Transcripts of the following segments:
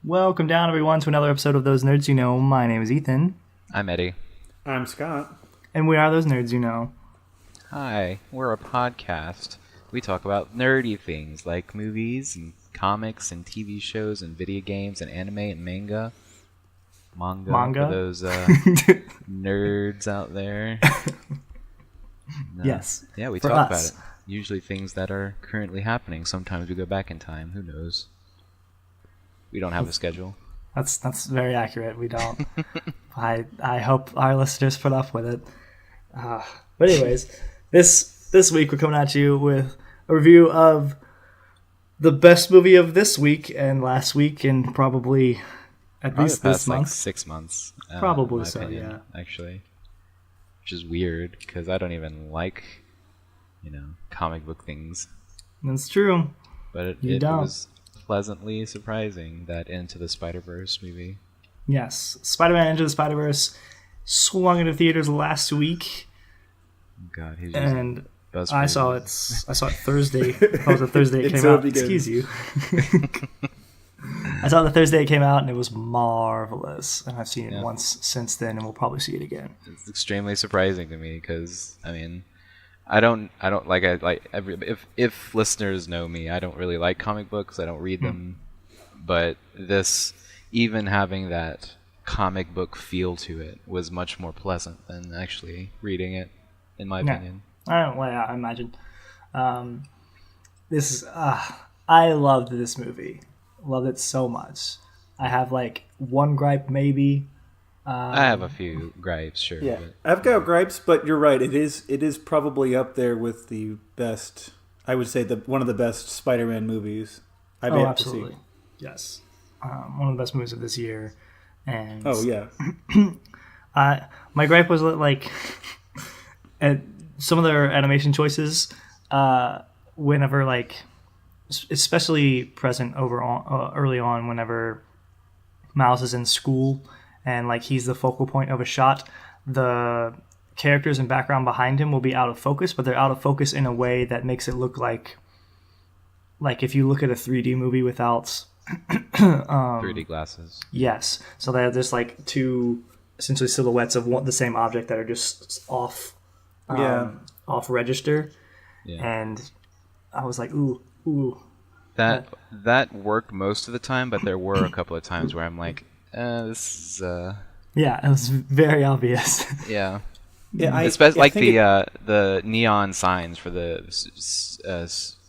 Welcome down, everyone, to another episode of Those Nerds You Know. My name is Ethan. I'm Eddie. I'm Scott. And we are Those Nerds You Know. Hi, we're a podcast. We talk about nerdy things like movies and comics and TV shows and video games and anime and manga. Manga? For those nerds out there. Yes. Yeah, we talk about it. Usually things that are currently happening. Sometimes we go back in time. Who knows? We don't have a schedule. That's very accurate. We don't. I hope our listeners put up with it. But anyways, this week we're coming at you with a review of the best movie of this week and last week and probably at least this month. Like 6 months. Probably so, opinion, yeah. Actually. Which is weird because I don't even like, comic book things. That's true. But it was pleasantly surprising that Into the Spider-Verse movie. Yes. Spider-Man Into the Spider-Verse swung into theaters last week. God, he's and I saw it Thursday. It was a Thursday it came out. Excuse you. I saw it the Thursday it came out, and it was marvelous. And I've seen it once since then, and we'll probably see it again. It's extremely surprising to me because I don't if listeners know me, I don't really like comic books. I don't read them, but this, even having that comic book feel to it, was much more pleasant than actually reading it, in my opinion. I imagine. I loved this movie. Loved it so much. I have one gripe maybe. I have a few gripes, sure. Yeah, I've got gripes, but you're right. It is probably up there with the best. I would say one of the best Spider-Man movies I've yet to see. Yes, one of the best movies of this year. And my gripe was at some of their animation choices. Whenever especially present early on, whenever Miles is in school. And he's the focal point of a shot, the characters and background behind him will be out of focus, but they're out of focus in a way that makes it look like if you look at a 3D movie without 3D glasses. Yes, so they have this two essentially silhouettes of the same object that are just off register, and I was like, ooh. That worked most of the time, but there were a couple of times where I'm like, this is yeah, it was very obvious. Yeah, especially the neon signs for the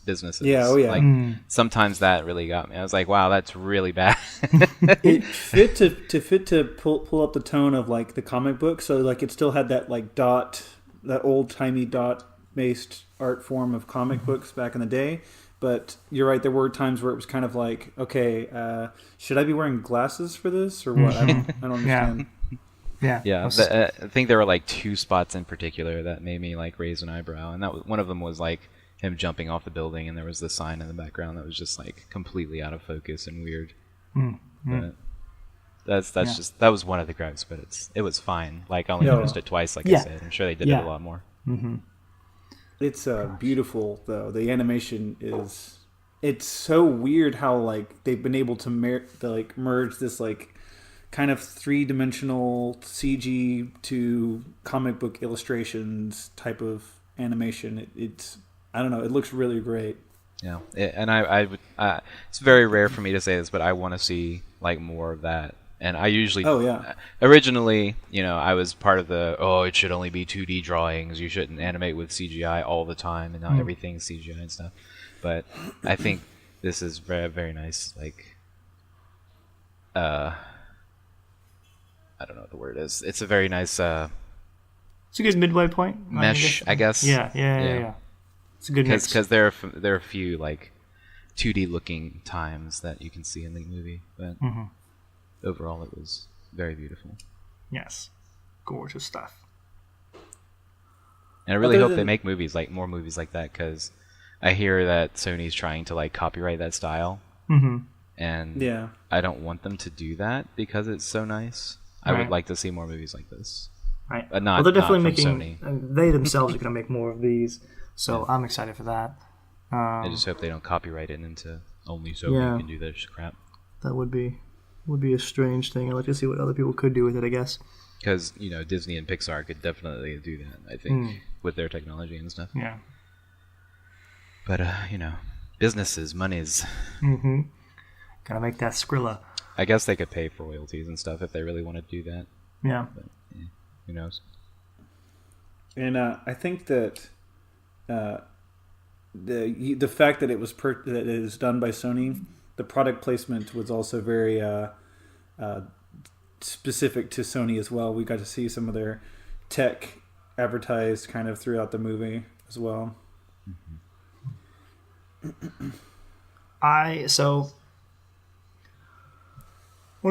businesses. Yeah, sometimes that really got me. I was like, wow, that's really bad. It fit to pull up the tone of the comic book, so it still had that dot, that old timey dot based art form of comic books back in the day. But you're right, there were times where it was kind of okay, should I be wearing glasses for this or what? I don't understand. Yeah. I think there were two spots in particular that made me raise an eyebrow, and that was, one of them was him jumping off the building, and there was the sign in the background that was just completely out of focus and weird. But that was one of the gripes, but it was fine. I only noticed it twice, I said. I'm sure they did it a lot more. Mm-hmm. It's beautiful though. The animation it's so weird how they've been able to merge this kind of 3-dimensional CG to comic book illustrations type of animation. It's I don't know. It looks really great. Yeah, and I would. It's very rare for me to say this, but I want to see more of that. And I usually, originally, I was part of the, it should only be 2D drawings. You shouldn't animate with CGI all the time, and not everything's CGI and stuff. But I think this is very, very nice. I don't know what the word is. It's a very nice. It's a good midway point. Mesh, I guess. Yeah. It's a good mix. Because there are a few 2D looking times that you can see in the movie, but. Overall, it was very beautiful. Yes. Gorgeous stuff. And I really hope they make more movies like that, because I hear that Sony's trying to copyright that style. Mm-hmm. And I don't want them to do that because it's so nice. Right. I would like to see more movies like this. Right. But not, they're definitely not from making. Sony. They themselves are going to make more of these, so I'm excited for that. I just hope they don't copyright it into only Sony can do this crap. That would be would be a strange thing. I'd like to see what other people could do with it, I guess. Because, Disney and Pixar could definitely do that, I think, with their technology and stuff. Yeah. But, businesses, monies. Mm-hmm. Gotta make that Skrilla. I guess they could pay for royalties and stuff if they really want to do that. Yeah. But, who knows? And I think that the fact that it was that it is done by Sony, the product placement was also very specific to Sony as well. We got to see some of their tech advertised kind of throughout the movie as well. One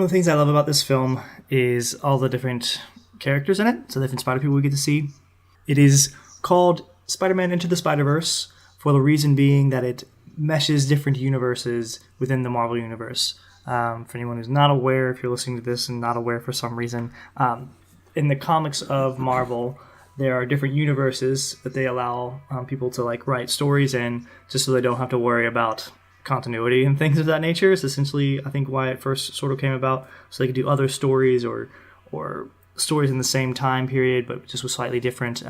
of the things I love about this film is all the different characters in it, so the different Spider people we get to see. It is called Spider-Man Into the Spider-Verse for the reason being that it meshes different universes within the Marvel Universe. For anyone who's not aware, if you're listening to this and not aware for some reason, in the comics of Marvel, there are different universes that they allow people to write stories in, just so they don't have to worry about continuity and things of that nature. It's essentially, I think, why it first sort of came about, so they could do other stories or stories in the same time period, but just with slightly different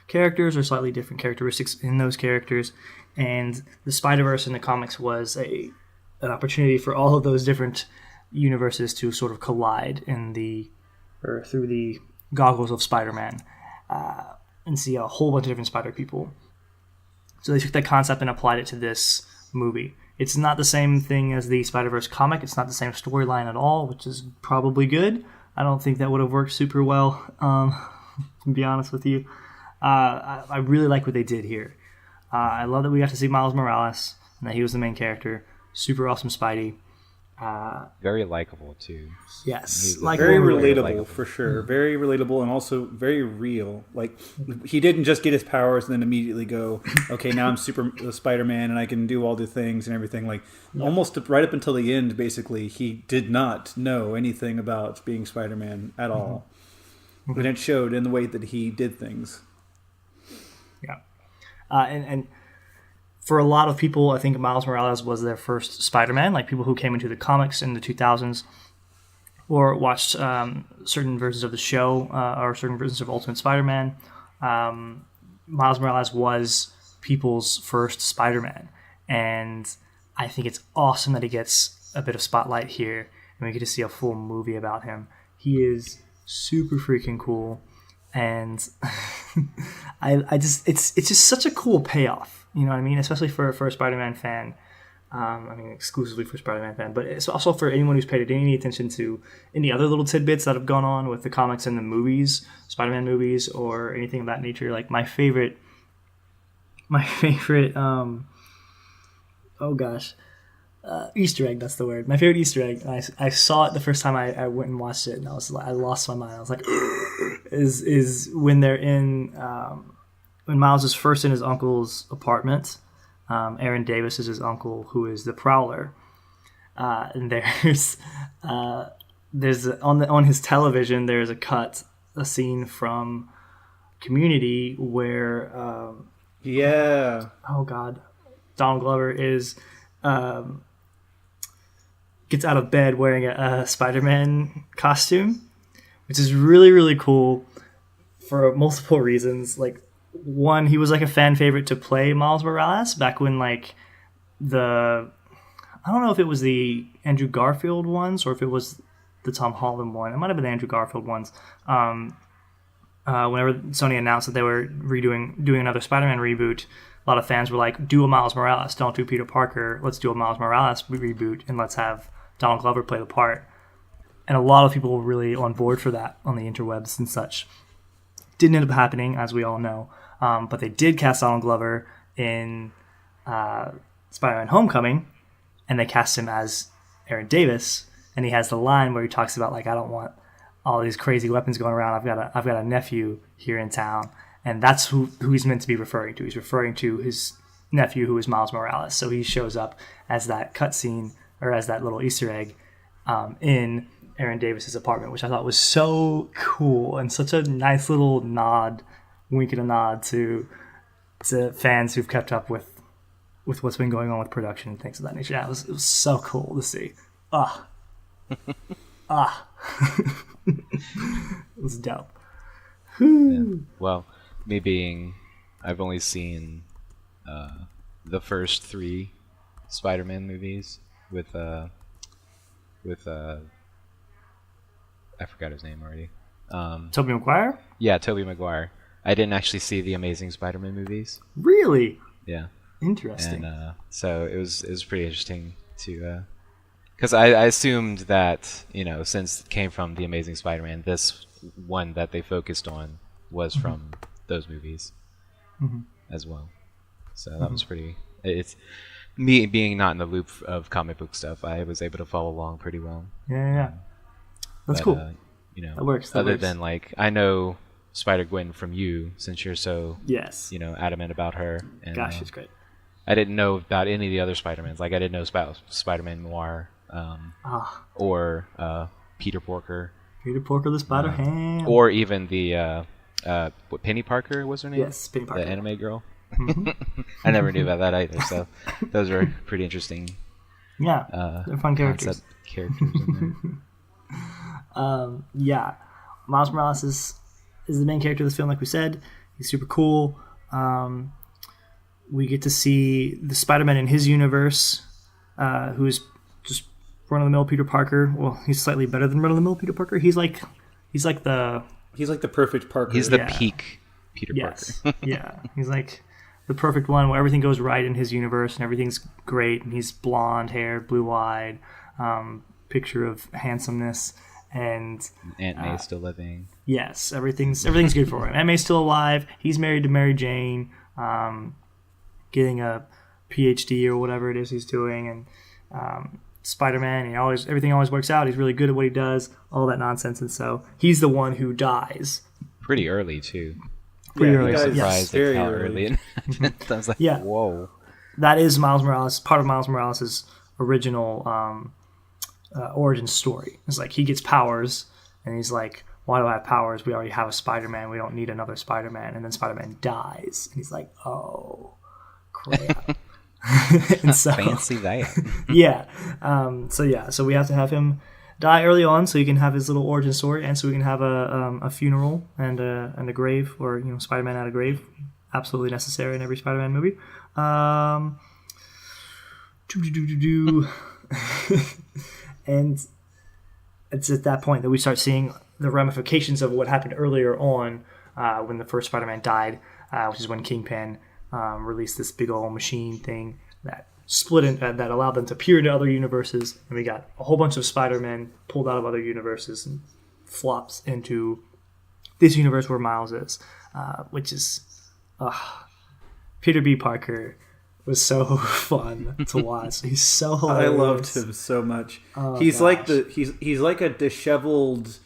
characters or slightly different characteristics in those characters. And the Spider-Verse in the comics was an opportunity for all of those different universes to sort of collide through the goggles of Spider-Man and see a whole bunch of different Spider people. So they took that concept and applied it to this movie. It's not the same thing as the Spider-Verse comic. It's not the same storyline at all, which is probably good. I don't think that would have worked super well, to be honest with you. I really like what they did here. I love that we got to see Miles Morales and that he was the main character. Super awesome Spidey. Very likable too. Yes, very relatable for sure. Very relatable and also very real. Like, he didn't just get his powers and then immediately go, okay, now I'm Spider-Man and I can do all the things and everything. Almost right up until the end, basically, he did not know anything about being Spider-Man at all. Mm-hmm. And it showed in the way that he did things. Yeah, and for a lot of people, I think Miles Morales was their first Spider-Man. Like, people who came into the comics in the 2000s or watched certain versions of the show or certain versions of Ultimate Spider-Man. Miles Morales was people's first Spider-Man. And I think it's awesome that he gets a bit of spotlight here and we get to see a full movie about him. He is super freaking cool. And it's just such a cool payoff. You know what I mean? Especially for a Spider-Man fan. Exclusively for Spider-Man fan. But it's also for anyone who's paid any attention to any other little tidbits that have gone on with the comics and the movies, Spider-Man movies, or anything of that nature. Like, my favorite Easter egg, that's the word. My favorite Easter egg, and I saw it the first time I went and watched it, and I lost my mind. I was like, is when they're in... when Miles is first in his uncle's apartment, Aaron Davis is his uncle, who is the Prowler. And there's on his television, there's a scene from Community where Donald Glover gets out of bed wearing a Spider-Man costume, which is really, really cool for multiple reasons. Like, one, he was a fan favorite to play Miles Morales back when I don't know if it was the Andrew Garfield ones or if it was the Tom Holland one. It might have been the Andrew Garfield ones. Whenever Sony announced that they were doing another Spider-Man reboot, a lot of fans were like, do a Miles Morales, don't do Peter Parker, let's do a Miles Morales reboot and let's have Donald Glover play the part. And a lot of people were really on board for that on the interwebs and such. Didn't end up happening, as we all know. But they did cast Donald Glover in Spider-Man Homecoming, and they cast him as Aaron Davis, and he has the line where he talks about, I don't want all these crazy weapons going around. I've got a nephew here in town, and that's who he's meant to be referring to. He's referring to his nephew, who is Miles Morales. So he shows up as that cutscene, or as that little Easter egg in Aaron Davis's apartment, which I thought was so cool and such a nice little nod, wink and a nod to fans who've kept up with what's been going on with production and things of that nature. Yeah, it was so cool to see. Ah. Ah. It was dope. Yeah. Well, me being, I've only seen the first 3 Spider-Man movies with I forgot his name already. Tobey Maguire? Yeah, Tobey Maguire. I didn't actually see the Amazing Spider-Man movies. Really? Yeah. Interesting. And so it was pretty interesting to, because I assumed that, you know, since it came from the Amazing Spider-Man, this one that they focused on was from those movies as well. So that was pretty. It's me being not in the loop of comic book stuff. I was able to follow along pretty well. Yeah. That's but, cool. You know, that works. Other than like, I know Spider-Gwen from you, since you're so yes, you know, adamant about her. And, gosh, she's great. I didn't know about any of the other Spider-Mans. Like I didn't know about Spider-Man Noir, or Peter Porker. Peter Porker the Spider-Ham. Or even the what, Penny Parker was her name? Yes, Penny Parker. The anime girl. I never knew about that either. So those are pretty interesting. Yeah, they're fun characters. Characters in there. Yeah, Miles Morales is the main character of this film. Like we said, he's super cool. We get to see the Spider-Man in his universe, who is just run-of-the-mill Peter Parker. Well, he's slightly better than run-of-the-mill Peter Parker. He's like the perfect Parker. He's the peak Peter Parker. Yeah, he's like the perfect one where everything goes right in his universe and everything's great. And he's blonde-haired, blue-eyed, picture of handsomeness. And Aunt May's still living. Yes, everything's good for him. Aunt May's still alive. He's married to Mary Jane, getting a PhD or whatever it is he's doing, and Spider-Man. Everything always works out. He's really good at what he does. All that nonsense, and so he's the one who dies pretty early too. Pretty early. I was Yes. surprised at how early. I was like, Yeah. whoa. That is Miles Morales. Part of Miles Morales' original origin story. It's like he gets powers, and he's like, "Why do I have powers? We already have a Spider-Man. We don't need another Spider-Man." And then Spider-Man dies, and he's like, "Oh, crap!" And so, Fancy that. yeah. So we have to have him die early on, so he can have his little origin story, and so we can have a funeral and a grave, or Spider-Man at a grave. Absolutely necessary in every Spider-Man movie. And it's at that point that we start seeing the ramifications of what happened earlier on when the first Spider-Man died, which is when Kingpin released this big old machine thing that split in, that allowed them to peer into other universes, and we got a whole bunch of Spider-Men pulled out of other universes and flops into this universe where Miles is, which is Peter B. Parker was so fun to watch. He's so hilarious. I loved him so much. Oh, he's gosh. he's like a disheveled,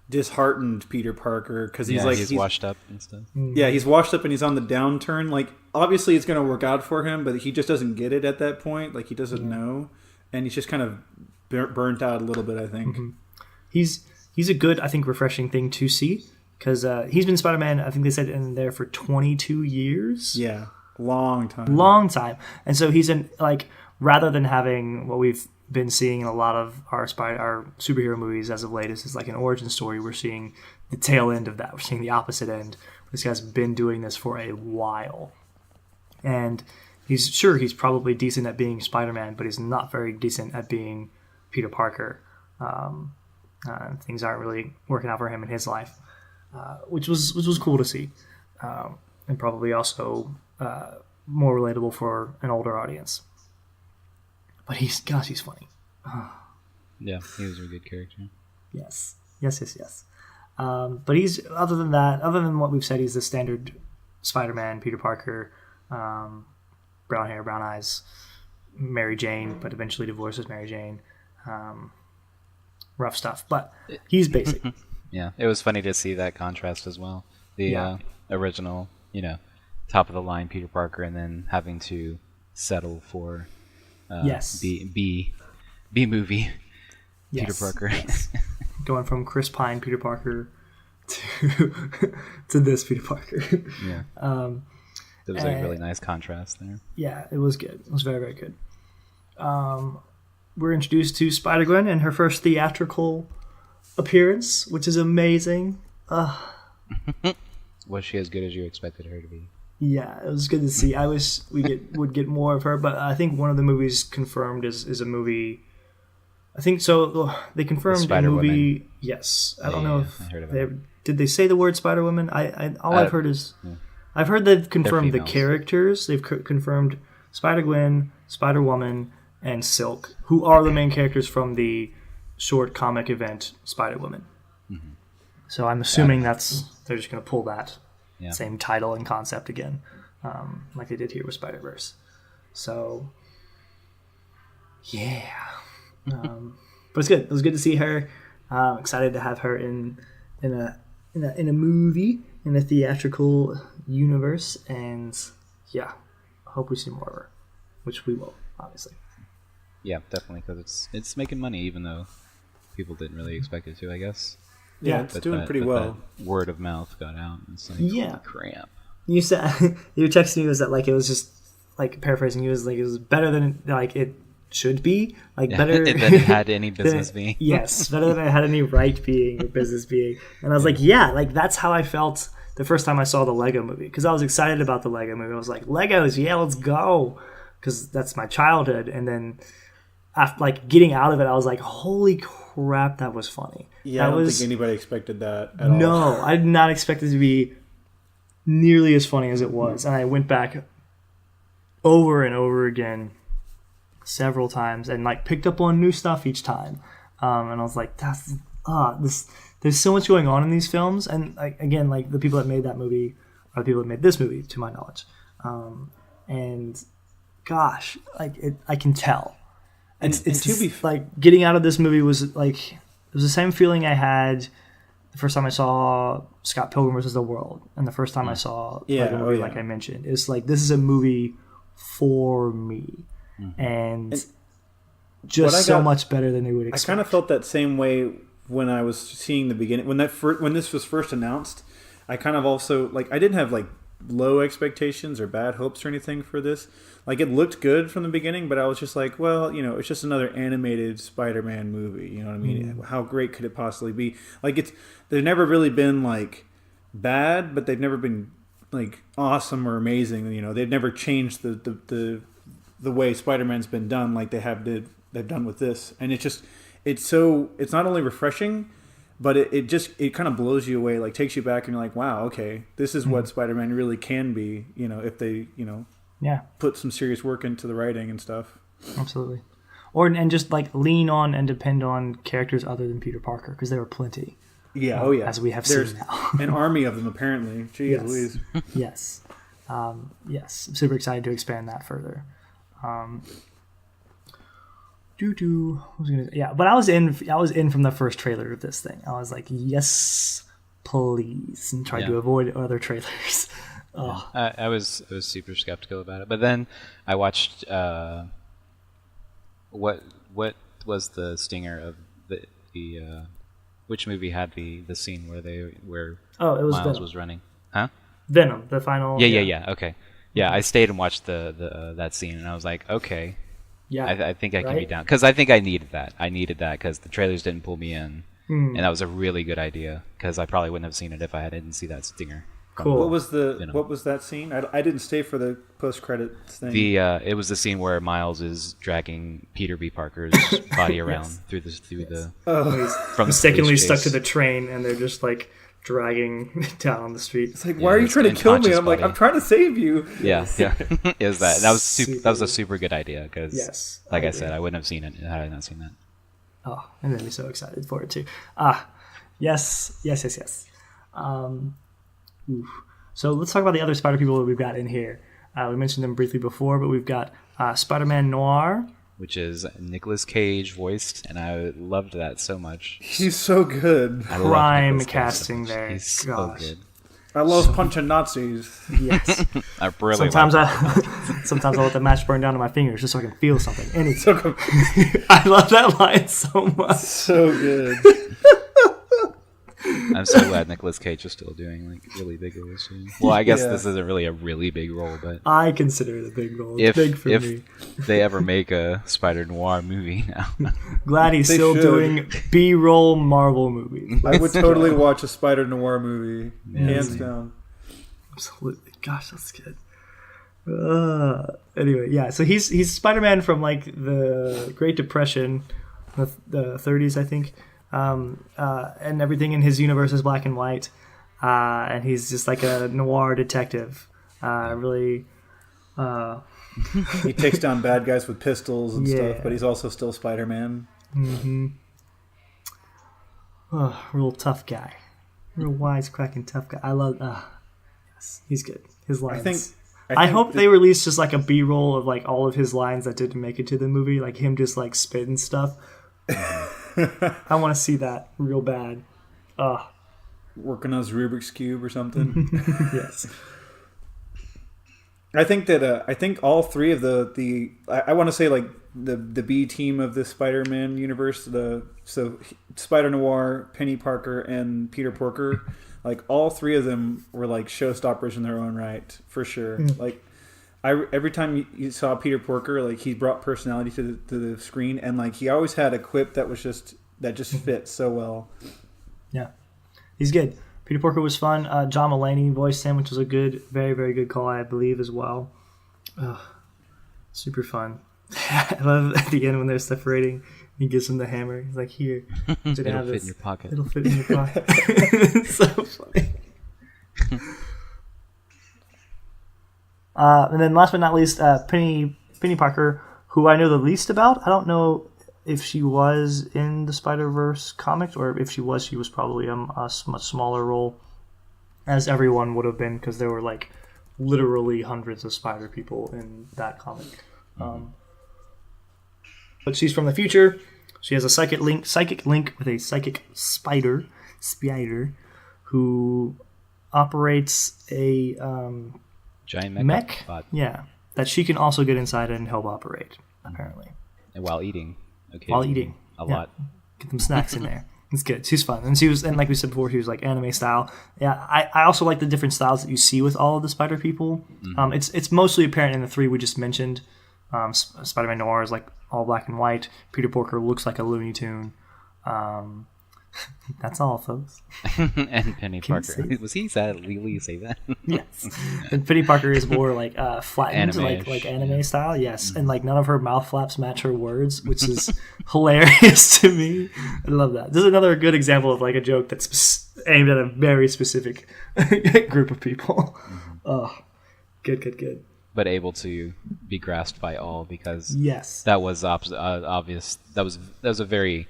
disheartened Peter Parker, because he's washed up and stuff. Yeah, he's washed up and he's on the downturn. Like, obviously it's going to work out for him, but he just doesn't get it at that point. Like, he doesn't know, and he's just kind of burnt out a little bit, I think. Mm-hmm. He's a good, I think, refreshing thing to see, because he's been Spider-Man, I think they said, in there for 22 years. Yeah, long time. And so he's in, like, rather than having what we've been seeing in a lot of our superhero movies as of late, is like an origin story. We're seeing the tail end of that. We're seeing the opposite end. This guy's been doing this for a while, and he's probably decent at being Spider-Man, but he's not very decent at being Peter Parker. Things aren't really working out for him in his life, which was cool to see, and probably also more relatable for an older audience. But he's funny. Yeah, he was a good character. Yes. But he's, other than what we've said, he's the standard Spider-Man, Peter Parker, brown hair, brown eyes, Mary Jane, but eventually divorces Mary Jane. Rough stuff, but he's basic. Yeah, it was funny to see that contrast as well. The original, top of the line Peter Parker, and then having to settle for B movie Peter Parker. Yes. Going from Chris Pine Peter Parker to this Peter Parker. Yeah. There was a really nice contrast there. Yeah, it was good. It was very, very good. we're introduced to Spider-Gwen in her first theatrical appearance, which is amazing. Was she as good as you expected her to be? Yeah, it was good to see. I wish would get more of her, but I think one of the movies confirmed is a movie. I think so. They confirmed a movie. Yes, I don't know if did they say the word Spider-Woman. I've heard is I've heard they've confirmed the characters. They've confirmed Spider-Gwen, Spider-Woman, and Silk, who are the main characters from the short comic event Spider-Woman. Mm-hmm. So I'm assuming they're just going to pull that same title and concept again, like they did here with Spider-Verse. So, yeah. But it's good. It was good to see her. Excited to have her in a movie, in a theatrical universe, and yeah, hope we see more of her, which we will, obviously. Yeah, definitely, because it's making money, even though people didn't really expect it to, I guess. Yeah, it's doing pretty well. Word of mouth got out. And it's like, holy crap. You said you were texting me was that like it was just like paraphrasing. You was like it was better than like it should be, like better than it had any business being. Yes, better than it had any right being or business being. And I was like, yeah, like that's how I felt the first time I saw the Lego Movie, because I was excited about the Lego Movie. I was like, Legos, yeah, let's go, because that's my childhood. And then after like getting out of it, I was like, holy crap, that was funny. Yeah, I don't think anybody expected that at all. No, I did not expect it to be nearly as funny as it was. And I went back over and over again several times and like picked up on new stuff each time. And I was like, there's so much going on in these films. And like, again, like the people that made that movie are the people that made this movie, to my knowledge. And gosh, like I can tell. It's to be like getting out of this movie was like, it was the same feeling I had the first time I saw Scott Pilgrim vs. the World, and the first time I saw like a movie like I mentioned. It's like, this is a movie for me, and just so much better than you would expect. I kind of felt that same way when I was seeing the beginning when this was first announced. I kind of also like, I didn't have like low expectations or bad hopes or anything for this. Like, it looked good from the beginning, but I was just like, well, it's just another animated Spider-Man movie. You know what I mean? How great could it possibly be? Like, they've never really been like bad, but they've never been like awesome or amazing. They've never changed the way Spider-Man's been done like they've done with this. And it's not only refreshing, but it kind of blows you away, like takes you back, and you're like, wow, okay, this is what Spider-Man really can be, if they, put some serious work into the writing and stuff. Absolutely. And just like lean on and depend on characters other than Peter Parker, because there are plenty. Yeah, as we have seen now. An army of them, apparently. Jeez Louise. Yes. Yes. I'm super excited to expand that further. But I was in from the first trailer of this thing. I was like, yes, please, and tried to avoid other trailers. I was super skeptical about it, but then I watched what was the stinger of the which movie had the scene where Miles Venom was running, huh? Venom, the final. Yeah. Okay. Yeah, I stayed and watched the that scene, and I was like, okay. Yeah, I think I can be down, because I think I needed that. I needed that because the trailers didn't pull me in, and that was a really good idea, because I probably wouldn't have seen it if I didn't see that stinger. Cool. What was that scene? I didn't stay for the post-credits thing. It was the scene where Miles is dragging Peter B. Parker's body around through the from mistakenly stuck to the train, and they're just like dragging down on the street. It's like, why are you trying to kill me? I'm like, I'm trying to save you. Yeah. Is that was a super good idea, because like I said, I wouldn't have seen it had I not seen that. Oh, it made me so excited for it too. Yes. So let's talk about the other Spider people that we've got in here. We mentioned them briefly before, but we've got Spider-Man Noir, which is Nicolas Cage voiced, and I loved that so much. He's so good. Prime casting there. He's so good. I love punching Nazis. Yes. I really sometimes I let the match burn down to my fingers just so I can feel something. I love that line so much. So good. I'm so glad Nicolas Cage is still doing like really big roles. Well, I guess this isn't really a really big role, but I consider it a big role. It's big for me. If they ever make a Spider Noir movie now, glad he's still doing B-roll Marvel movies. I would totally watch a Spider Noir movie, hands down. Absolutely, gosh, that's good. Anyway, yeah. So he's Spider-Man from like the Great Depression, the 30s, I think. And everything in his universe is black and white, and he's just like a noir detective. Really, he takes down bad guys with pistols and stuff, but he's also still Spider-Man. Mm-hmm. Real tough guy, real wisecracking tough guy. I love. Yes, he's good. His lines. I hope they release just like a B-roll of like all of his lines that didn't make it to the movie, like him just like spitting stuff. I want to see that real bad. Working on his Rubik's Cube or something. Yes. I think that I think all three of the I want to say like the B team of the Spider-Man universe, so Spider Noir, Penny Parker, and Peter Porker, like all three of them were like showstoppers in their own right, for sure. Like every time you saw Peter Porker, like he brought personality to the screen, and like he always had a quip that just fit so well. Yeah, he's good. Peter Porker was fun. John Mulaney voiced him, which was a good, very, very good call, I believe, as well. Super fun. I love at the end when they're separating. He gives him the hammer. He's like, "Here, it'll fit in your pocket. It'll fit in your pocket." It's so funny. And then last but not least, Penny Parker, who I know the least about. I don't know if she was in the Spider-Verse comics, or if she was probably a much smaller role, as everyone would have been, because there were like literally hundreds of Spider people in that comic. But she's from the future. She has a psychic link with a psychic spider, who operates a giant mech bot. Yeah, that she can also get inside and help operate, apparently. And while eating. Okay. While eating. A lot. Get them snacks in there. It's good. She's fun. And like we said before, she was like anime style. Yeah, I also like the different styles that you see with all of the Spider people. It's mostly apparent in the three we just mentioned. Spider-Man Noir is like all black and white. Peter Porker looks like a Looney Tune. That's all, folks. And Penny Parker. Was he sad? Legally say that? Yes. And Penny Parker is more like flattened, Anime-ish, like anime style. Yes, and like none of her mouth flaps match her words, which is hilarious to me. I love that. This is another good example of like a joke that's aimed at a very specific group of people. Oh, good. But able to be grasped by all, because yes, that was obvious. That was a very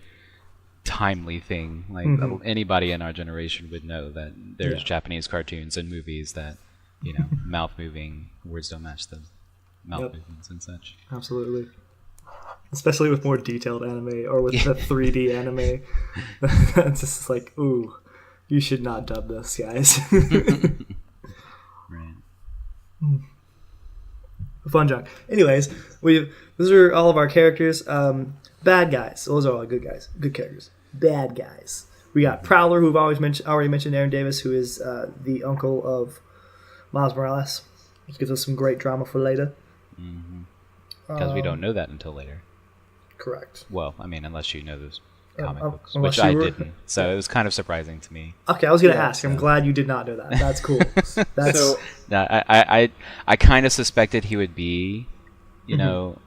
timely thing. Like anybody in our generation would know that there's Japanese cartoons and movies that, mouth moving words don't match the mouth movements and such. Absolutely. Especially with more detailed anime, or with the 3D anime. It's just like, ooh, you should not dub this, guys. Right. Fun junk. Anyways, those are all of our characters. Bad guys. Those are all good guys. Good characters. Bad guys. We got Prowler, who we've already mentioned, Aaron Davis, who is the uncle of Miles Morales, which gives us some great drama for later. Because we don't know that until later. Correct. Well, I mean, unless you know those comic books, which I didn't. So it was kind of surprising to me. Okay, I was going to ask. I'm glad you did not know that. That's cool. I kind of suspected he would be,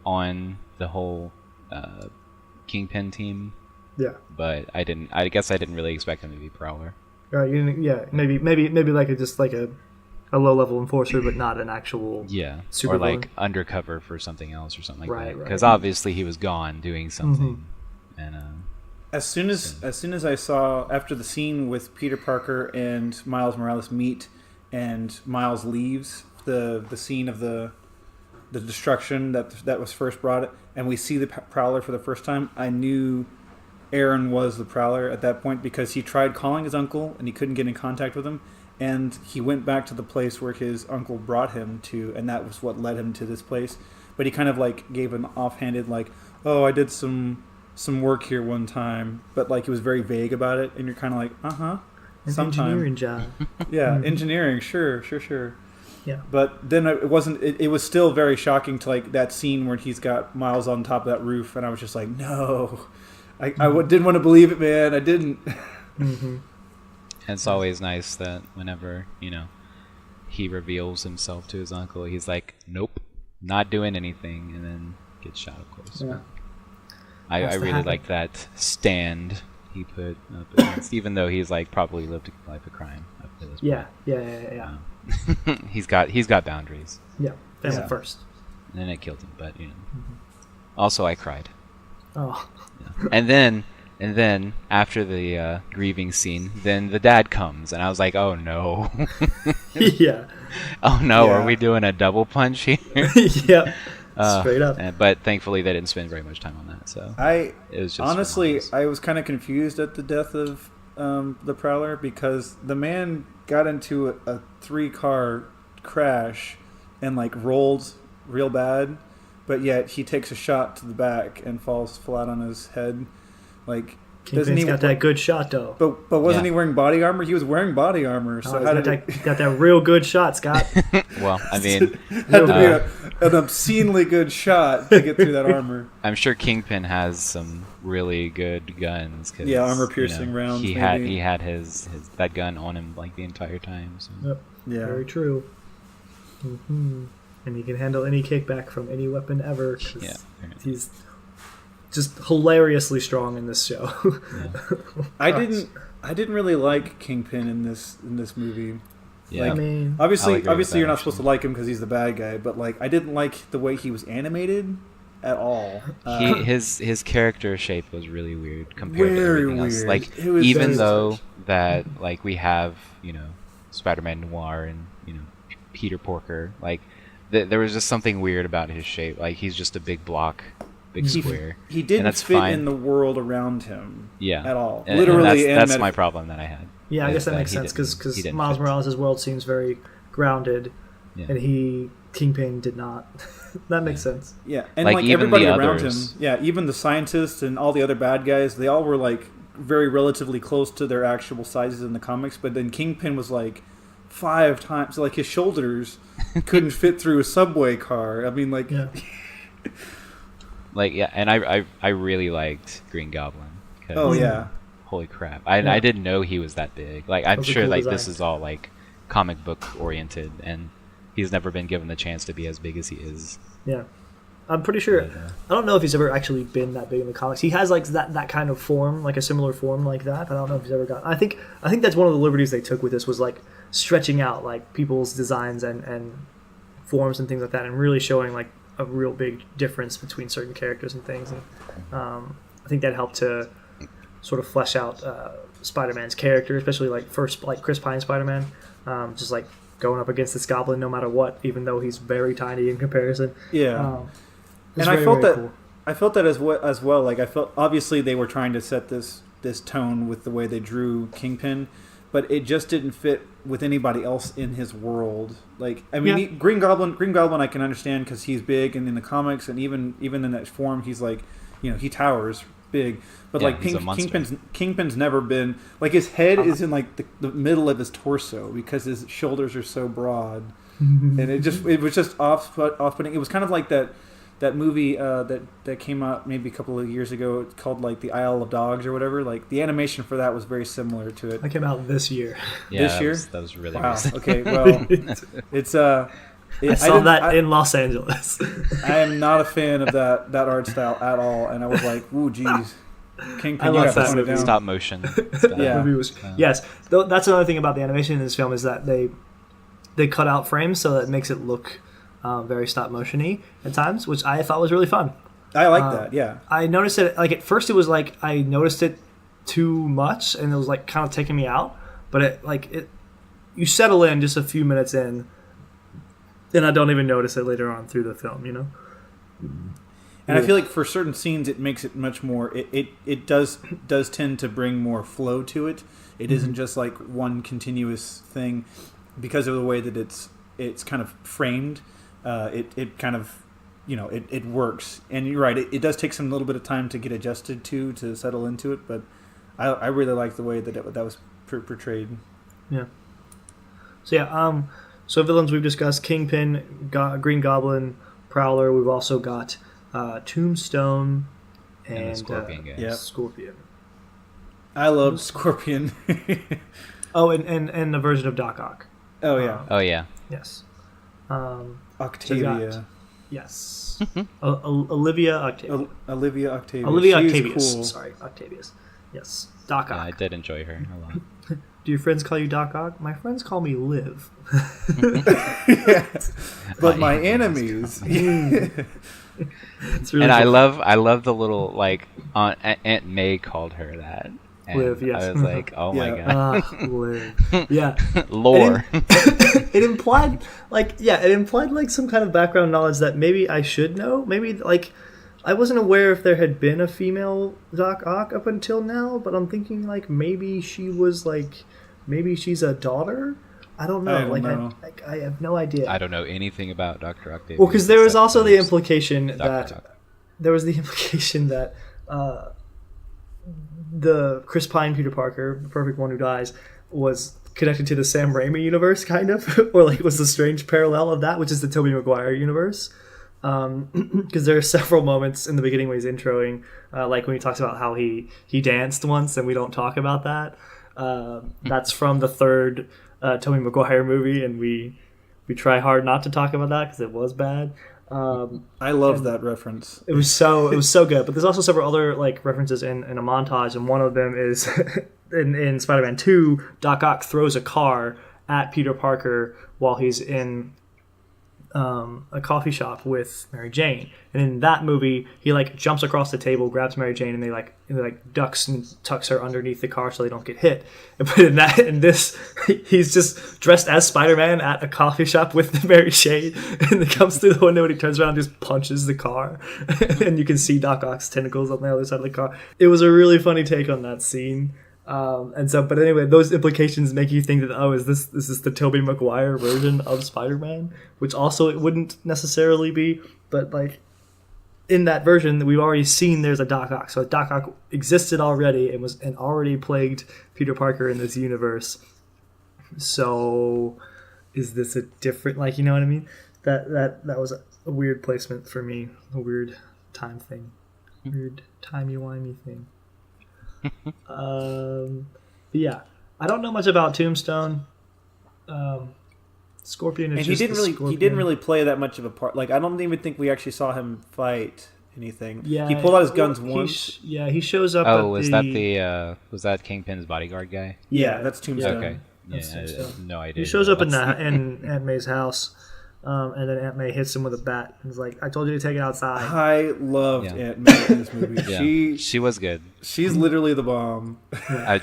on the whole Kingpin team. Yeah. But I didn't. I guess I didn't really expect him to be Prowler. Right. Maybe like a low level enforcer, but not an actual super or like undercover for something else or something like that. Because obviously he was gone doing something, and as soon as I saw, after the scene with Peter Parker and Miles Morales meet, and Miles leaves the scene of the destruction that was first brought, and we see the Prowler for the first time, I knew Aaron was the Prowler at that point, because he tried calling his uncle and he couldn't get in contact with him, and he went back to the place where his uncle brought him to, and that was what led him to this place. But he kind of like gave an offhanded like, oh, I did some work here one time, but like he was very vague about it, and you're kind of like, engineering job. Yeah, engineering, sure. Yeah. But then it wasn't. It was still very shocking to like that scene where he's got Miles on top of that roof, and I was just like, no, I didn't want to believe it, man. I didn't. Mm-hmm. It's always nice that whenever he reveals himself to his uncle, he's like, nope, not doing anything, and then gets shot, of course. Yeah. I really like that stand he put up against, even though he's like probably lived a life of crime up to this point. Yeah. He's got boundaries. Yeah, family first. And then it killed him, but also I cried. Oh. Yeah. And then after the grieving scene, then the dad comes, and I was like, oh no. Yeah. Oh no, are we doing a double punch here? Yeah. Straight up. But thankfully, they didn't spend very much time on that. So it was just honestly, I was kind of confused at the death of the Prowler, because the man got into a 3-car crash and like rolled real bad, but yet he takes a shot to the back and falls flat on his head. Like, Kingpin's got that good shot though. But wasn't he wearing body armor? He was wearing body armor. So got that real good shot, Scott. Well, I mean, had to be an obscenely good shot to get through that armor. I'm sure Kingpin has some really good guns. Yeah, armor piercing rounds. He had his that gun on him like the entire time. So. Yep. Yeah. Very true. Mm-hmm. And he can handle any kickback from any weapon ever. Yeah. He's just hilariously strong in this show. Yeah. I didn't really like Kingpin in this movie. Yeah. Like, I mean, obviously you're not supposed to like him because he's the bad guy, but like I didn't like the way he was animated at all. His character shape was really weird compared to everything else. Like, it was even though that like we have Spider-Man Noir and Peter Porker, like there was just something weird about his shape. Like, he's just a big block. Big square. He didn't fit in the world around him at all. Literally, and that's my problem that I had. Yeah, I guess that makes sense because Miles Morales' world seems very grounded, and Kingpin did not. That makes sense. Yeah, and like everybody around him, even the scientists and all the other bad guys, they all were like very relatively close to their actual sizes in the comics. But then Kingpin was like 5 times, like his shoulders couldn't fit through a subway car. I mean, like. Yeah. And I really liked Green Goblin. Oh yeah! Holy crap! I didn't know he was that big. Like, I'm sure like this is all like comic book oriented, and he's never been given the chance to be as big as he is. Yeah, I'm pretty sure. I don't know if he's ever actually been that big in the comics. He has like that kind of form, like a similar form like that. But I don't know if he's ever got. I think that's one of the liberties they took with this was like stretching out like people's designs and forms and things like that, and really showing like a real big difference between certain characters and things. And I think that helped to sort of flesh out Spider-Man's character, especially like Chris Pine Spider-Man, just like going up against this goblin no matter what, even though he's very tiny in comparison. Yeah, and I felt that cool. I felt that as well. Like, I felt obviously they were trying to set this tone with the way they drew Kingpin, but it just didn't fit with anybody else in his world. Like, I mean, Green Goblin I can understand because he's big, and in the comics, and even in that form, he's like, he towers big. But like Kingpin's never been like, his head is in like the middle of his torso because his shoulders are so broad, and it was just off-putting. It was kind of like that movie that came out maybe a couple of years ago. It's called like The Isle of Dogs or whatever. Like, the animation for that was very similar to it. That came out this year. Yeah, this year? That was really wow. recent. Okay, well, it's I saw that in Los Angeles. I am not a fan of that art style at all, and I was like, "Ooh, geez, Kingpin, you got to tone it down." Stop motion. Yeah. Yes, that's another thing about the animation in this film is that they cut out frames so that it makes it look very stop motion-y at times, which I thought was really fun. I like that. Yeah, I noticed it. Like, at first, it was like I noticed it too much, and it was like kind of taking me out. But you settle in just a few minutes in. Then I don't even notice it later on through the film, And I feel like for certain scenes, it makes it much more. It does tend to bring more flow to it. It isn't just like one continuous thing, because of the way that it's kind of framed. It kind of, it works. And you're right. It does take some little bit of time to get adjusted to settle into it. But I really like the way that portrayed. Yeah. So yeah, so villains we've discussed: Kingpin, Green Goblin, Prowler. We've also got Tombstone and the Scorpion guy. Yep. Scorpion. I loved Scorpion. Oh, and the version of Doc Ock. Oh yeah. Oh yeah. Yes. Octavia. Yes. Olivia Octavia. Olivia Octavia. Olivia She's Octavius. cool. Sorry, Octavius. Yes. Doc Ock. Yeah, I did enjoy her a lot. Do your friends call you Doc Ock? My friends call me Liv. Yes. But my enemies. It's really And cool. I love the little like Aunt May called her that. And Liv, yes. I was like, oh my Yeah. god. Liv. Yeah. Lore. It implied like some kind of background knowledge that maybe I should know. Maybe like I wasn't aware if there had been a female Doc Ock up until now, but I'm thinking like maybe she's a daughter. I don't know. I have no idea. I don't know anything about Dr. Octavius. Well, because there was also the except implication Dr. that Ock. The Chris Pine Peter Parker, the perfect one who dies, was connected to the Sam Raimi universe, kind of, or like was the strange parallel of that, which is the Tobey Maguire universe. Because there are several moments in the beginning when he's introing, like when he talks about how he danced once, and we don't talk about that. That's from the third Tobey Maguire movie, and we try hard not to talk about that because it was bad. I love that reference. It was so good. But there's also several other like references in a montage, and one of them is in Spider-Man 2, Doc Ock throws a car at Peter Parker while he's in a coffee shop with Mary Jane. And in that movie, he like jumps across the table, grabs Mary Jane, and he ducks and tucks her underneath the car so they don't get hit. But in this, he's just dressed as Spider-Man at a coffee shop with Mary Jane, and he comes through the window and he turns around and just punches the car. And you can see Doc Ock's tentacles on the other side of the car. It was a really funny take on that scene. But anyway, those implications make you think that, is this the Tobey Maguire version of Spider-Man? Which also it wouldn't necessarily be, but like in that version that we've already seen, there's a Doc Ock. So Doc Ock existed already and already plagued Peter Parker in this universe. So is this a different, like, you know what I mean? That was a weird placement for me, a weird time thing, weird timey-wimey thing. But yeah, I don't know much about Tombstone. Scorpion is and just he didn't really play that much of a part. Like I don't even think we actually saw him fight anything. Yeah, he pulled out his guns once. He shows up. Oh, was that Kingpin's bodyguard guy? Yeah, that's Tombstone. Okay, yeah, I have no idea. He shows up in Aunt May's house. And then Aunt May hits him with a bat and is like, I told you to take it outside. I loved Aunt May in this movie. Yeah, she was good. She's literally the bomb. I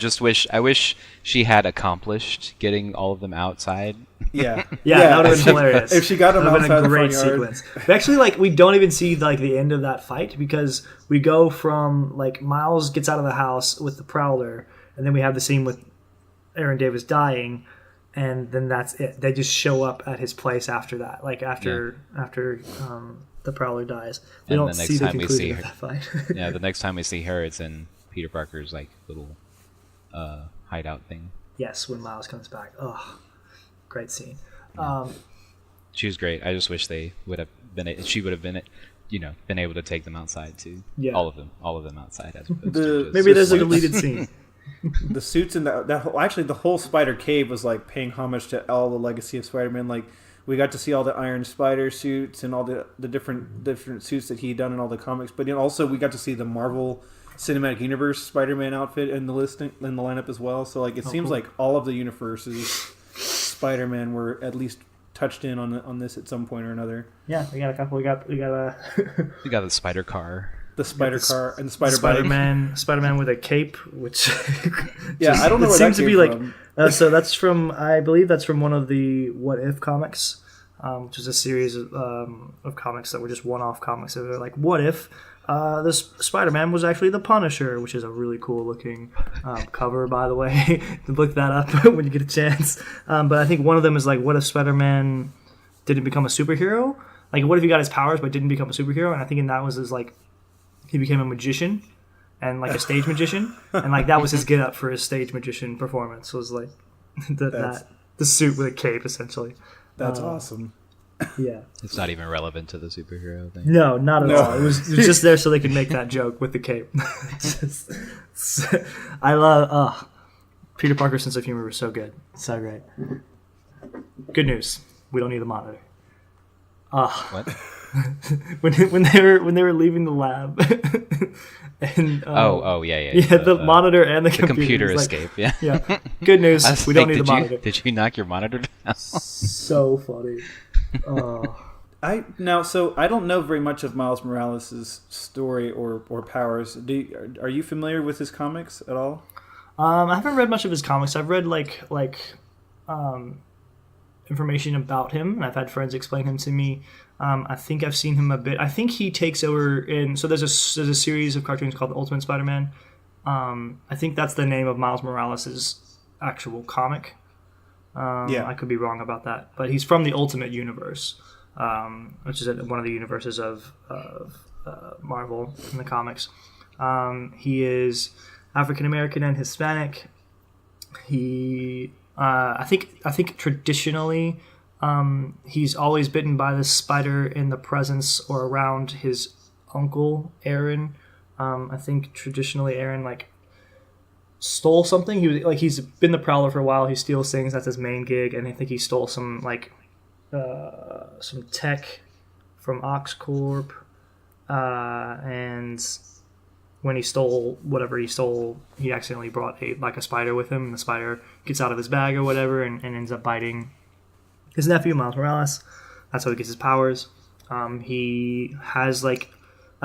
wish she had accomplished getting all of them outside. Yeah. That would have been hilarious. If she got them outside the front yard. Sequence. But actually, like, we don't even see like the end of that fight because we go from like Miles gets out of the house with the Prowler, and then we have the scene with Aaron Davis dying. And then that's it. They just show up at his place after that, like after the Prowler dies. We don't see the conclusion of that fight. Yeah, the next time we see her, it's in Peter Parker's like little hideout thing. Yes, when Miles comes back. Oh, great scene. She was great. I just wish they would have been. She would have been able to take them outside too. Yeah, all of them outside as opposed to just maybe there's a deleted scene. The suits and the whole Spider Cave was like paying homage to all the legacy of Spider-Man. Like we got to see all the Iron Spider suits and all the different suits that he'd done in all the comics. But also we got to see the Marvel Cinematic Universe Spider-Man outfit in the lineup as well. So like it seems like all of the universes Spider-Man were at least touched in on this at some point or another. Yeah, we got a couple. We got we got the Spider car. The Spider car and the Spider Spider-Man with a cape, which I don't know where that seems to be from. Like. So that's from, I believe that's from one of the What If comics, which is a series of comics that were just one-off comics. So they're like, what if this Spider-Man was actually the Punisher, which is a really cool looking cover, by the way. Look that up when you get a chance. But I think one of them is like, what if Spider-Man didn't become a superhero? Like, what if he got his powers but didn't become a superhero? And I think in that was his like. He became a magician, and like a stage magician, and like that was his get up for his stage magician performance. Was like the suit with a cape, essentially. That's awesome. Yeah, it's not even relevant to the superhero thing. No, not at all. It was just there so they could make that joke with the cape. I love Peter Parker's sense of humor was so good, so great. Good news, we don't need the monitor. What? when they were leaving the lab, and yeah, the monitor and the computer like, escape. Yeah. Good news, we don't need the monitor. Did you knock your monitor down? So funny. I don't know very much of Miles Morales' story or powers. Are you familiar with his comics at all? I haven't read much of his comics. I've read like information about him, and I've had friends explain him to me. I think I've seen him a bit. I think he takes over in. So there's a series of cartoons called The Ultimate Spider-Man. I think that's the name of Miles Morales' actual comic. I could be wrong about that, but he's from the Ultimate Universe, which is one of the universes of Marvel in the comics. He is African American and Hispanic. He, I think traditionally, he's always bitten by this spider in the presence or around his uncle Aaron. I think traditionally Aaron stole something. He's been the Prowler for a while. He steals things. That's his main gig. And I think he stole some tech from Oxcorp. And when he stole whatever he stole, he accidentally brought a spider with him. And the spider gets out of his bag or whatever and ends up biting his nephew, Miles Morales. That's how he gets his powers. He has I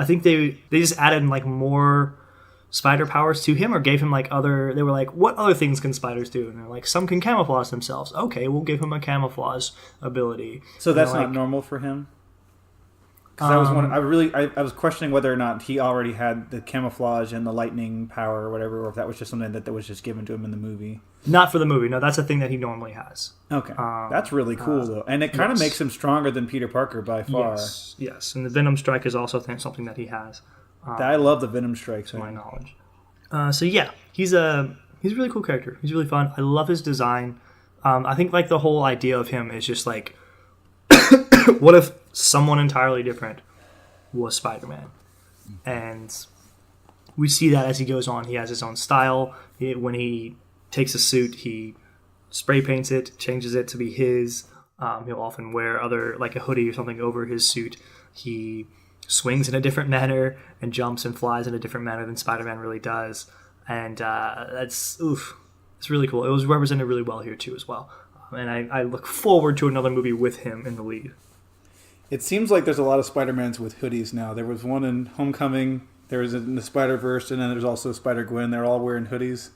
think they just added more spider powers to him, or gave him they were like, what other things can spiders do? And they're like, some can camouflage themselves. Okay, we'll give him a camouflage ability. So that's not normal for him? Because I was questioning whether or not he already had the camouflage and the lightning power or whatever, or if that was just something that was just given to him in the movie. Not for the movie. No, that's a thing that he normally has. Okay. That's really cool, though. And it kind of makes him stronger than Peter Parker by far. Yes. And the Venom Strike is also something that he has. I love the Venom Strike, to my knowledge. He's a really cool character. He's really fun. I love his design. I think the whole idea of him is just what if someone entirely different was Spider-Man? And we see that as he goes on. He has his own style. When he takes a suit, he spray paints it, changes it to be his. He'll often wear a hoodie or something over his suit. He swings in a different manner and jumps and flies in a different manner than Spider-Man really does. And it's really cool. It was represented really well here too as well. And I look forward to another movie with him in the lead. It seems like there's a lot of Spider-Mans with hoodies now. There was one in Homecoming, there was in the Spider-Verse, and then there's also Spider-Gwen. They're all wearing hoodies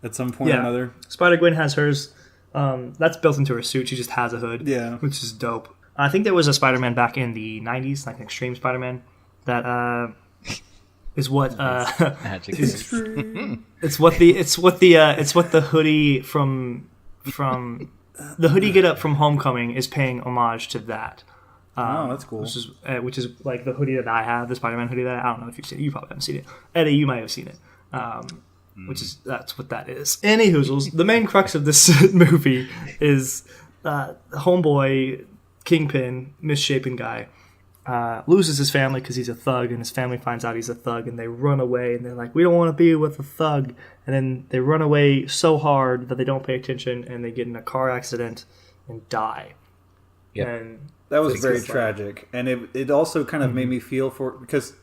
at some point or another. Spider-Gwen has hers. That's built into her suit. She just has a hood, which is dope. I think there was a Spider-Man back in the 90s, like an Extreme Spider-Man, that is what magic is. It's what the hoodie from the hoodie get up from Homecoming is paying homage to that. That's cool. Which is like the hoodie that I have, the Spider-Man hoodie that I don't know if you've seen it. You probably haven't seen it. Eddie, you might have seen it. That's what that is. Anywhoozles, the main crux of this movie is homeboy Kingpin, misshapen guy, loses his family because he's a thug, and his family finds out he's a thug, and they run away, and they're like, we don't want to be with a thug, and then they run away so hard that they don't pay attention, and they get in a car accident and die. Yep. And that was very tragic, and it also kind of made me feel for, because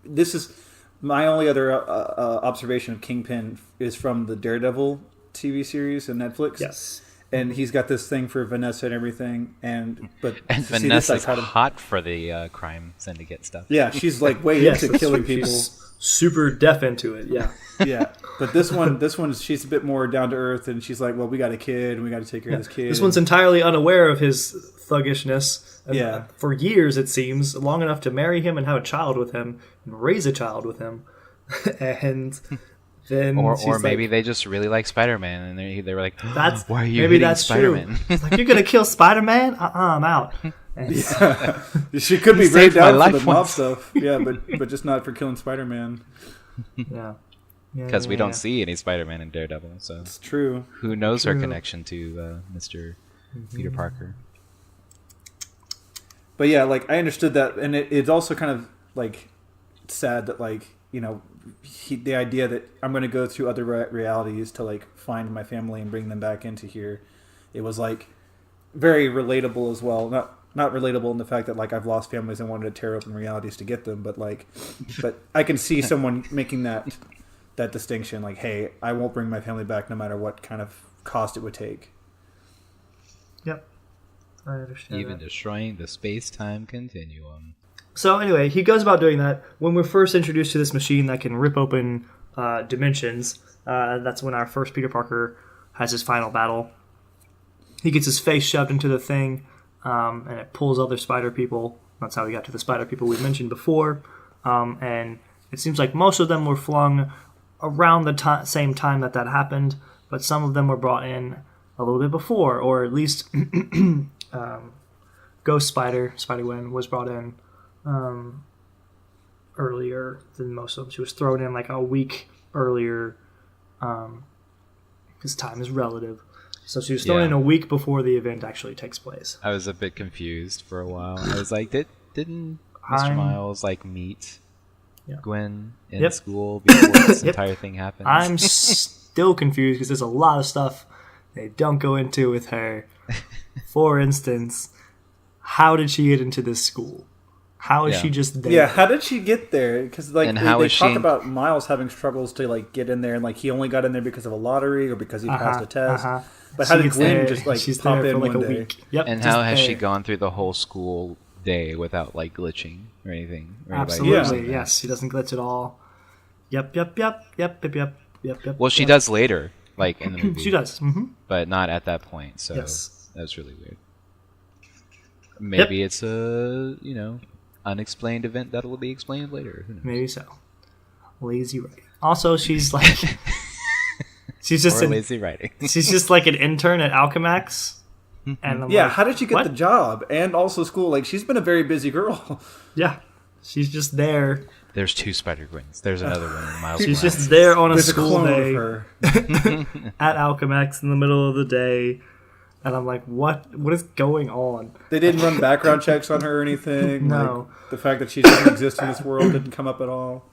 this is my only other observation of Kingpin is from the Daredevil TV series on Netflix. Yes. And he's got this thing for Vanessa and everything, and Vanessa's hot for the crime syndicate stuff. Yeah, she's way into killing people. She's super deaf into it. Yeah, yeah. But this one, she's a bit more down to earth, and she's like, "Well, we got a kid, and we got to take care of this kid." This one's entirely unaware of his thuggishness. Yeah, for years it seems, long enough to marry him and have a child with him and raise a child with him, and. Then or maybe they just really like Spider-Man, and they were like, "Why are you maybe hitting Spider-Man?" Like, you're gonna kill Spider-Man? I'm out. Yeah. She could be very down for the mob stuff, yeah, but just not for killing Spider-Man. Yeah. Because we don't see any Spider-Man in Daredevil, so it's true. Who knows her connection to Mr. Peter Parker? But yeah, like I understood that, and it's also kind of like sad that like the idea that I'm going to go through other realities to like find my family and bring them back into here. It was like very relatable as well. Not relatable in the fact that like I've lost families and wanted to tear open realities to get them, but I can see someone making that distinction, like, hey, I won't bring my family back no matter what kind of cost it would take. Yep, I understand. Even destroying the space-time continuum. So anyway, he goes about doing that. When we're first introduced to this machine that can rip open dimensions, that's when our first Peter Parker has his final battle. He gets his face shoved into the thing, and it pulls other spider people. That's how we got to the spider people we mentioned before. And it seems like most of them were flung around the same time that happened, but some of them were brought in a little bit before, or at least Ghost Spider-Gwen was brought in earlier than most of them. She was thrown in like a week earlier, because time is relative. So she was thrown in a week before the event actually takes place. I was a bit confused for a while. I was like, didn't Mr. Miles like meet Gwen in school before this entire thing happened? I'm still confused because there's a lot of stuff they don't go into with her. For instance, how did she get into this school? How is she just there? Yeah, how did she get there? Because like they talk about Miles having struggles to like get in there, and like he only got in there because of a lottery or because he passed a test. But how did Gwen just like pop in one day? Yep, and how has she gone through the whole school day without like glitching or anything? Or absolutely, yes. She doesn't glitch at all. Yep. Well, she does later, like in the movie. She does, but not at that point. So that's really weird. Maybe it's a unexplained event that'll be explained later. Maybe so. Lazy writing. Also, she's like, she's just lazy writing. She's just like an intern at Alchemax. And I'm like, how did she get the job and also school? Like, she's been a very busy girl. Yeah, she's just there. There's 2 Spider-Gwens. There's another one in Miles. She's just there on a school day at Alchemax in the middle of the day. And I'm like, what is going on? They didn't run background checks on her or anything. No. Like, the fact that she doesn't exist in this world didn't come up at all.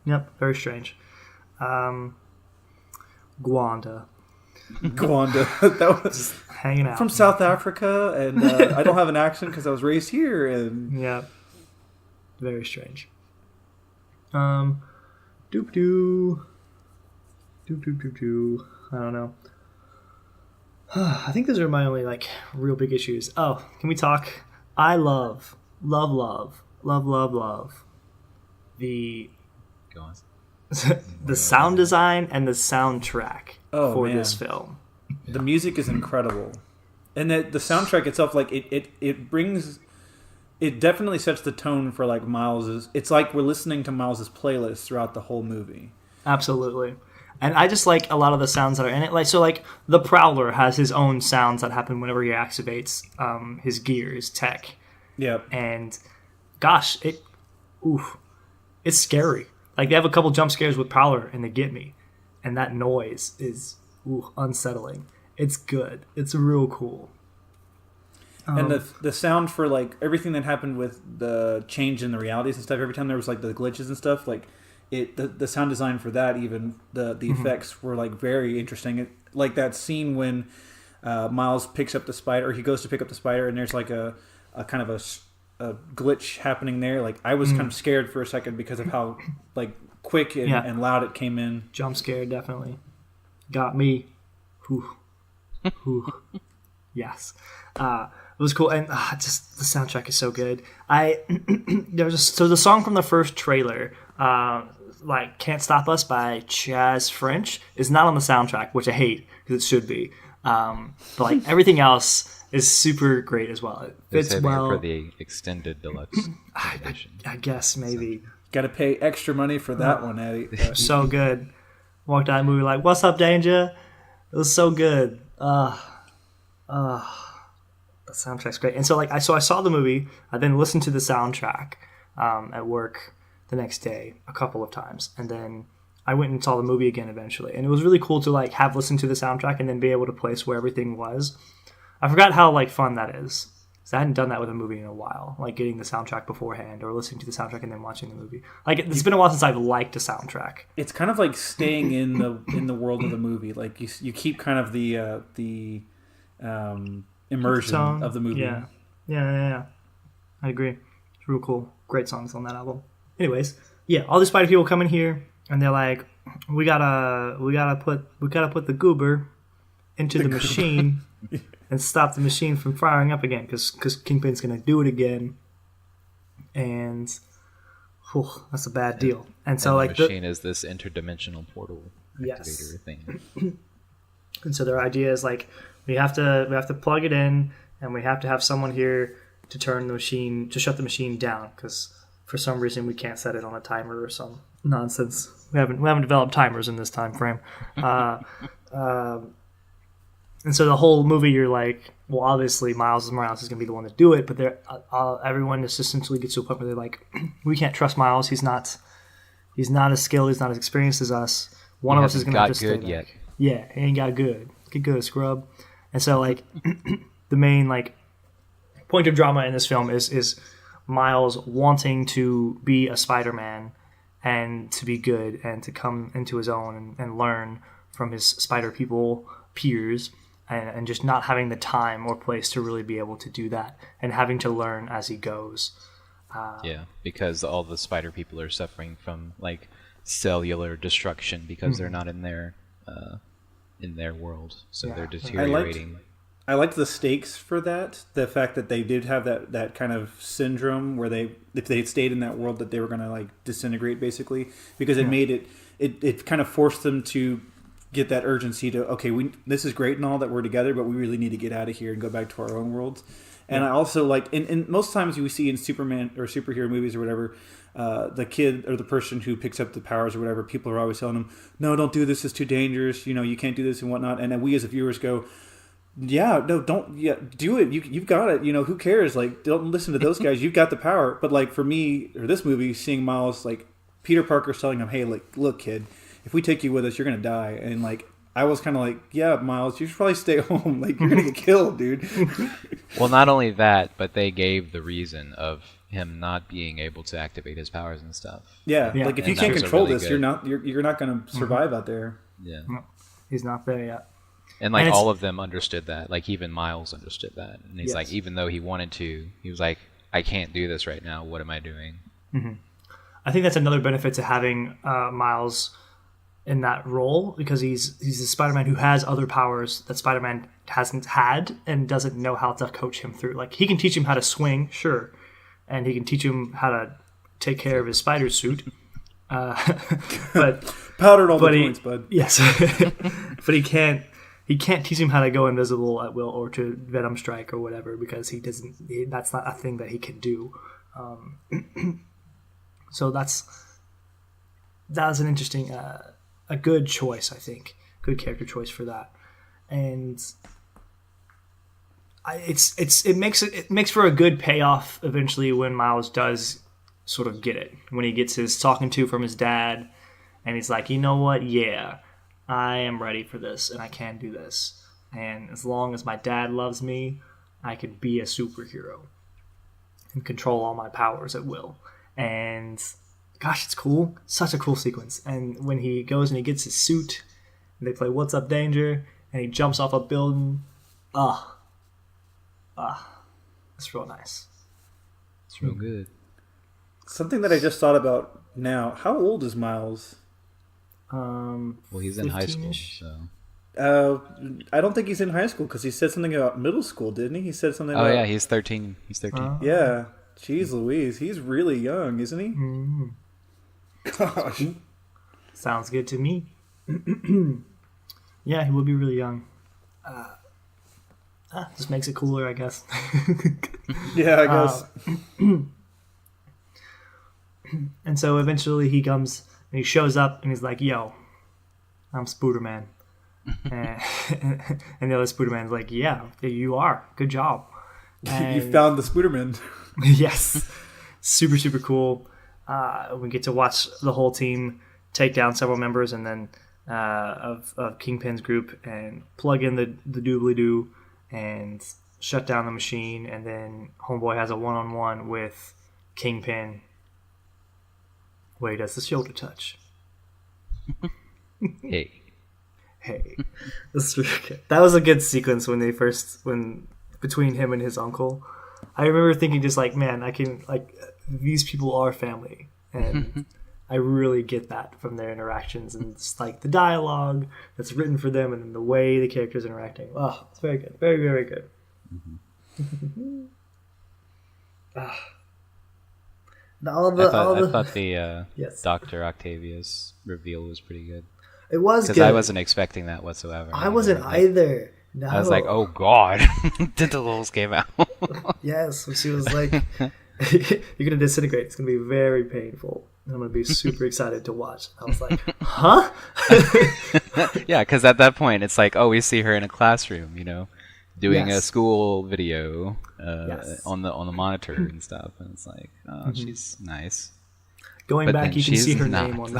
Yep, very strange. Gwanda. That was just hanging out. From South Africa, and I don't have an accent because I was raised here. And yeah, very strange. Doop. I don't know. I think those are my only like real big issues. Oh, can we talk? I love the the sound design and the soundtrack for this film. The music is incredible, and the soundtrack itself, like it brings, it definitely sets the tone for like Miles's. It's like we're listening to Miles's playlist throughout the whole movie. Absolutely. And I just like a lot of the sounds that are in it. Like, so like the Prowler has his own sounds that happen whenever he activates his gear, his tech. Yeah. And gosh, it's scary. Like, they have a couple jump scares with Prowler and they get me. And that noise is unsettling. It's good. It's real cool. And the sound for like everything that happened with the change in the realities and stuff, every time there was like the glitches and stuff, like the sound design for that, even the effects were like very interesting. Like that scene when Miles picks up the spider, or he goes to pick up the spider, and there's like a kind of a glitch happening there. Like I was kind of scared for a second because of how like quick and loud it came in. Jump scare definitely got me. Yes. It was cool, and just the soundtrack is so good. So the song from the first trailer, like "Can't Stop Us" by Chaz French, is not on the soundtrack, which I hate because it should be. But like everything else is super great as well. It fits well for the extended deluxe edition. I guess maybe got to pay extra money for that one, Eddie. So good. Walked out of the movie like, "What's up, Danger?" It was so good. The soundtrack's great. And so like I saw the movie, I then listened to the soundtrack at work the next day a couple of times, and then I went and saw the movie again eventually, and it was really cool to like have listened to the soundtrack and then be able to place where everything was. I forgot how like fun that is. I hadn't done that with a movie in a while, like getting the soundtrack beforehand or listening to the soundtrack and then watching the movie. Like it's been a while since I've liked a soundtrack. It's kind of like staying in the world of the movie. Like you keep kind of the immersion of the movie. Yeah. I agree. It's real cool. Great songs on that album. Anyways, yeah, all the spider people come in here and they're like, we gotta put the goober into the machine. And stop the machine from firing up again, because Kingpin's going to do it again, and that's a bad deal. And so, the machine is this interdimensional portal activator thing. And so their idea is like we have to plug it in, and we have to have someone here to turn the machine to shut the machine down, because for some reason we can't set it on a timer or some nonsense. We haven't developed timers in this time frame. And so the whole movie, you're like, well, obviously Miles Morales is going to be the one to do it, but everyone just essentially gets to a point where they're like, we can't trust Miles. He's not as skilled. He's not as experienced as us. One of us is going to have to stay back. Yet. Yeah, he ain't got good. Get good, scrub. And so like the main like point of drama in this film is Miles wanting to be a Spider-Man and to be good and to come into his own and learn from his spider people peers. And just not having the time or place to really be able to do that, and having to learn as he goes. Because all the spider people are suffering from like cellular destruction because they're not in their world, so they're deteriorating. I liked the stakes for that. The fact that they did have that kind of syndrome where if they had stayed in that world, that they were going to like disintegrate basically, because it made it kind of forced them to get that urgency to, okay, this is great and all that we're together, but we really need to get out of here and go back to our own worlds. And I also like, in most times we see in Superman or superhero movies or whatever, the kid or the person who picks up the powers or whatever, people are always telling them, no, don't do this, it's too dangerous, you can't do this and whatnot. And then we as viewers go, do it, you've got it, who cares, like, don't listen to those guys, you've got the power. But like for me, or this movie, seeing Miles, like Peter Parker's telling him, hey, like, look kid, if we take you with us, you're going to die. And, like, I was kind of like, yeah, Miles, you should probably stay home. Like, you're going to get killed, dude. Well, not only that, but they gave the reason of him not being able to activate his powers and stuff. Yeah. Like, if you can't control this, you're not going to survive out there. Yeah. No, he's not there yet. And, like, all of them understood that. Like, even Miles understood that. And he's like, even though he wanted to, he was like, I can't do this right now. What am I doing? Mm-hmm. I think that's another benefit to having Miles in that role, because he's a Spider-Man who has other powers that Spider-Man hasn't had and doesn't know how to coach him through. Like, he can teach him how to swing, sure, and he can teach him how to take care of his spider suit. But powdered all the points, bud. Yes, but he can't teach him how to go invisible at will or to Venom Strike or whatever, because that's not a thing that he can do. So that was an interesting. A good choice, I think. Good character choice for that, and it makes for a good payoff eventually when Miles does sort of get it, when he gets his talking to from his dad, and he's like, you know what? Yeah, I am ready for this, and I can do this, and as long as my dad loves me, I could be a superhero and control all my powers at will. And gosh, it's cool. Such a cool sequence. And when he goes and he gets his suit, and they play What's Up Danger, and he jumps off a building. It's real nice. It's real good. Something that I just thought about now. How old is Miles? Well, he's in high school, so. I don't think he's in high school, because he said something about middle school, didn't he? He said something about... Oh, yeah, he's 13. He's 13. Yeah. Jeez Louise. He's really young, isn't he? Mm. Gosh. Sounds good to me. Yeah, he will be really young. Just makes it cooler, I guess. Yeah, I guess. And so eventually he comes and he shows up and he's like, yo, I'm Spiderman. And the other Spiderman's like, yeah, you are. Good job. And you found the Spiderman. Yes. Super, super cool. we get to watch the whole team take down several members and then of Kingpin's group and plug in the doobly-doo and shut down the machine, and then Homeboy has a one-on-one with Kingpin where he does the shoulder touch. Hey. That's really good. That was a good sequence when between him and his uncle. I remember thinking just like, man, I can, like, these people are family, and I really get that from their interactions, and it's like the dialogue that's written for them and then the way the characters are interacting. Oh, it's very good. Very, very good. I thought the yes. Dr. Octavius reveal was pretty good. It was good. Because I wasn't expecting that whatsoever. I wasn't either. No. I was like, oh god, tentacles came out. Yes, she was like, you're going to disintegrate. It's going to be very painful. I'm going to be super excited to watch. I was like, huh? Yeah, because at that point, it's like, oh, we see her in a classroom, doing a school video on the monitor and stuff, and it's like, oh, she's nice. Going back, you can see her name on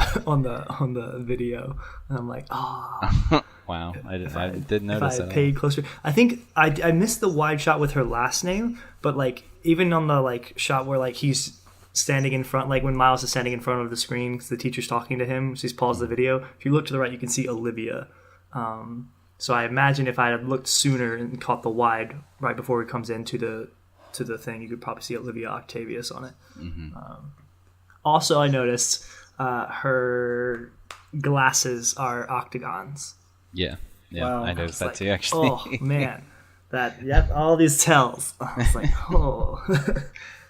the video, and I'm like, oh. Wow, I didn't notice that. If I paid closer, I think I missed the wide shot with her last name, but like even on the like shot where like he's standing in front, like when Miles is standing in front of the screen because the teacher's talking to him, so he's paused the video. If you look to the right, you can see Olivia. So I imagine if I had looked sooner and caught the wide right before he comes into the thing, you could probably see Olivia Octavius on it. Also, I noticed her glasses are octagons. Yeah, wow. I noticed that too. Actually, oh man, all these tells. I was like, oh.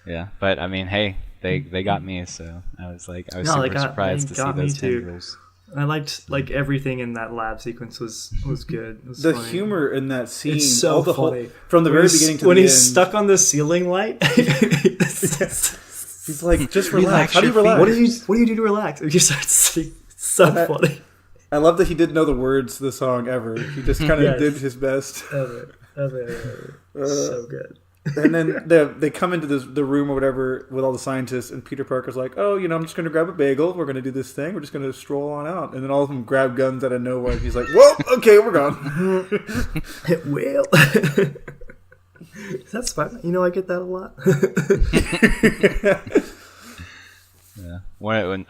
Yeah, but I mean, hey, they got me, so I was super surprised to see those tendrils. I liked like everything in that lab sequence was good. It was the funny. humor in that scene, it's so funny. From the very beginning to the end. When he's stuck on the ceiling light, he's like, just relax. How do you relax? What do you do to relax? He just starts singing. It's so funny. I love that he didn't know the words to the song ever. He just kind of did his best. Ever. So good. And then they come into the room or whatever with all the scientists, and Peter Parker's like, oh, I'm just going to grab a bagel. We're going to do this thing. We're just going to stroll on out. And then all of them grab guns out of nowhere. And he's like, whoa, okay, we're gone. Well, is that Spider-Man? I get that a lot. Yeah.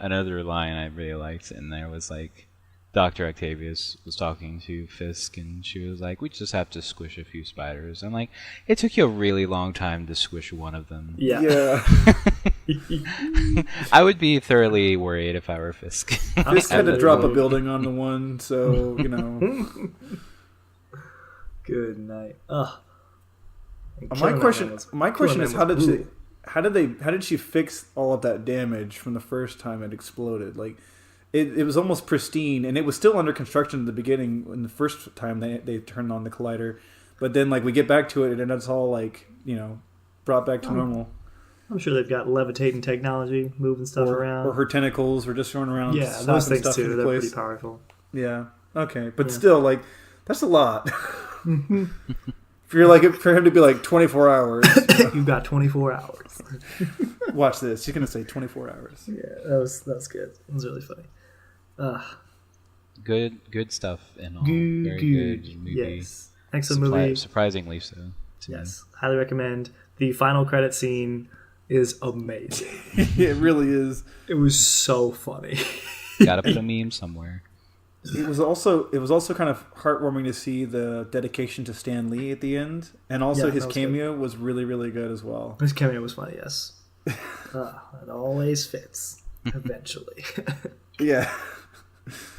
Another line I really liked in there was like, Dr. Octavius was talking to Fisk, and she was like, we just have to squish a few spiders. I'm like, it took you a really long time to squish one of them. Yeah. I would be thoroughly worried if I were Fisk. Fisk had to drop a building on the one, so, Good night. Ugh. My question is, how did she fix all of that damage from the first time it exploded? Like, it was almost pristine, and it was still under construction at the beginning when the first time they turned on the collider. But then, like, we get back to it, and it's all, like, brought back to normal. I'm sure they've got levitating technology, moving stuff around. Or her tentacles were just running around. Yeah, those things, too. They're pretty powerful. Yeah. Okay. But still, like, that's a lot. For him to be like 24 hours. You've got 24 hours. Watch this. She's going to say 24 hours. Yeah, that was good. It was really funny. Good stuff and all. Very good movie. Yes. Excellent movie. Surprisingly so. Yes. Highly recommend. The final credit scene is amazing. It really is. It was so funny. Gotta put a meme somewhere. It was also kind of heartwarming to see the dedication to Stan Lee at the end, and also his cameo was really, really good as well. His cameo was funny, yes. It always fits eventually. Yeah,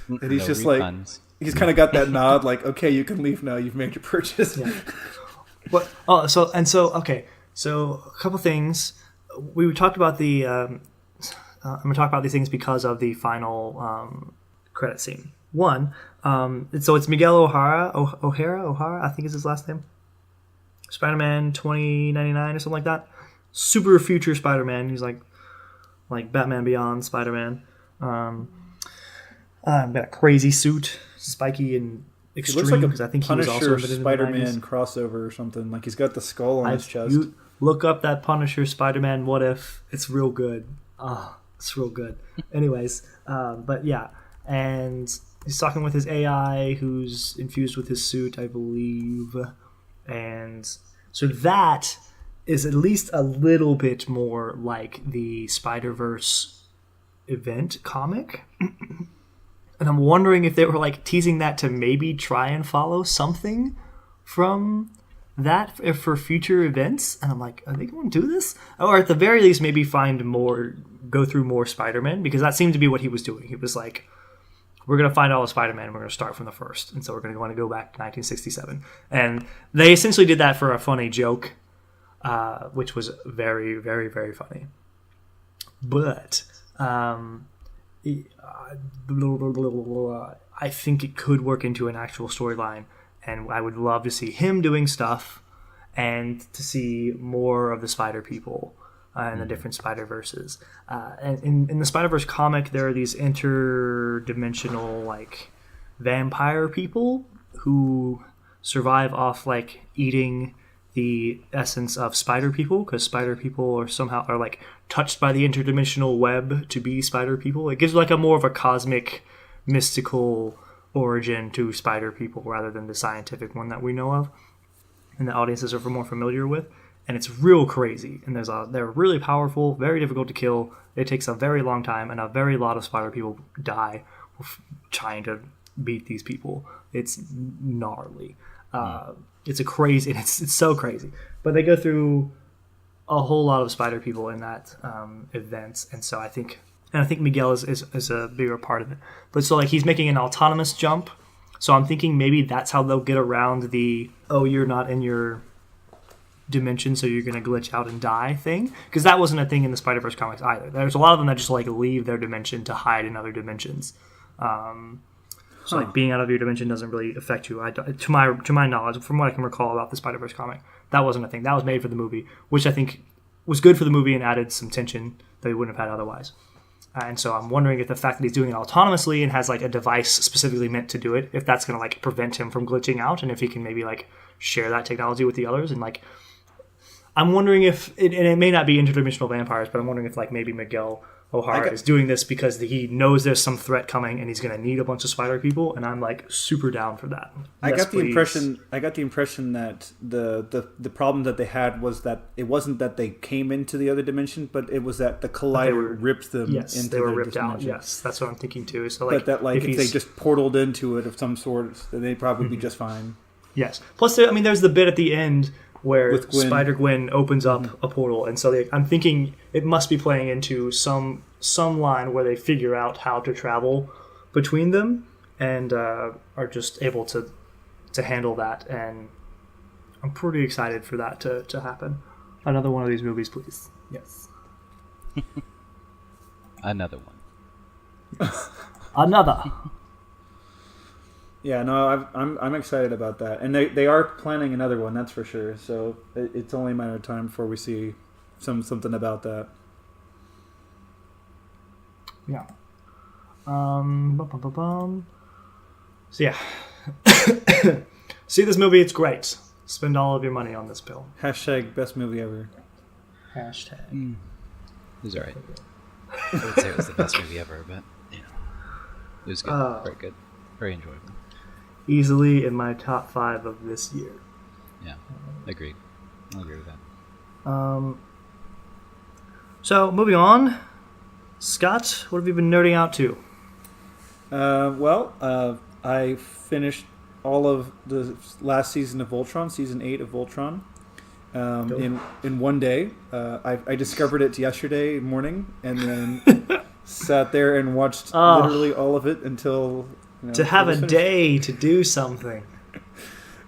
and he's just refunds. Like he's kind of got that nod, like, okay, you can leave now. You've made your purchase. Yeah. But so a couple things. We talked about the. I'm going to talk about these things because of the final credit scene. One, so it's Miguel O'Hara, I think is his last name. Spider-Man 2099 or something like that. Super future Spider-Man. He's like Batman Beyond Spider-Man. Got a crazy suit, spiky and extreme. He looks like because I think he was also Punisher Spider-Man crossover or something. Like he's got the skull on his chest. You look up that Punisher Spider-Man What If. It's real good. It's real good. Anyways, but yeah, and he's talking with his AI, who's infused with his suit, I believe, and so that is at least a little bit more like the Spider-Verse event comic. And I'm wondering if they were like teasing that to maybe try and follow something from that for future events. And I'm like, are they going to do this? Or at the very least, maybe go through more Spider-Man, because that seemed to be what he was doing. He was like, we're going to find all the Spider-Man and we're going to start from the first. And so we're going to want to go back to 1967. And they essentially did that for a funny joke, which was very, very, very funny. But I think it could work into an actual storyline, and I would love to see him doing stuff and to see more of the Spider People and the different Spider-Verses. And in the Spider-Verse comic, there are these interdimensional like vampire people who survive off like eating the essence of Spider People, because Spider People are like touched by the interdimensional web to be Spider People. It gives like a more of a cosmic, mystical origin to Spider People rather than the scientific one that we know of and the audiences are more familiar with. And it's real crazy. And they're really powerful, very difficult to kill. It takes a very long time, and a very lot of Spider People die trying to beat these people. It's gnarly. It's so crazy. But they go through a whole lot of Spider People in that event, and so I think Miguel is a bigger part of it. But so like he's making an autonomous jump, so I'm thinking maybe that's how they'll get around the you're not in your dimension, so you're going to glitch out and die thing, because that wasn't a thing in the Spider-Verse comics either. There's a lot of them that just like leave their dimension to hide in other dimensions. So like being out of your dimension doesn't really affect you. To my knowledge, from what I can recall about the Spider-Verse comic, that wasn't a thing. That was made for the movie, which I think was good for the movie and added some tension that we wouldn't have had otherwise. And so I'm wondering if the fact that he's doing it autonomously and has like a device specifically meant to do it, if that's going to like prevent him from glitching out, and if he can maybe like share that technology with the others. And like, I'm wondering if and it may not be interdimensional vampires, but I'm wondering if like maybe Miguel O'Hara is doing this because he knows there's some threat coming and he's going to need a bunch of Spider People, and I'm like super down for that. I got the impression that the problem that they had was that it wasn't that they came into the other dimension, but it was that the collider ripped them into they were ripped dimension. out. Yes, that's what I'm thinking too. So like, but that like if they just portaled into it of some sort, then they'd probably be just fine. Yes. Plus, there's the bit at the end where Spider-Gwen opens up a portal, and so I'm thinking it must be playing into some line where they figure out how to travel between them and are just able to handle that, and I'm pretty excited for that to happen. Another one of these movies, please. Yes. Another one. Another. Yeah, no, I'm excited about that, and they are planning another one, that's for sure. So it's only a matter of time before we see something about that. Yeah. So yeah, see this movie. It's great. Spend all of your money on this bill. # best movie ever. #. It was alright. I would say it was the best movie ever, but you know, it was good. Very good. Very enjoyable. Easily in my top 5 of this year. Yeah, agreed. I'll agree with that. So moving on, Scott, what have you been nerding out to? I finished all of the last season of Voltron, season 8 of Voltron, in one day. I discovered it yesterday morning, and then sat there and watched literally all of it until. To have a day to do something.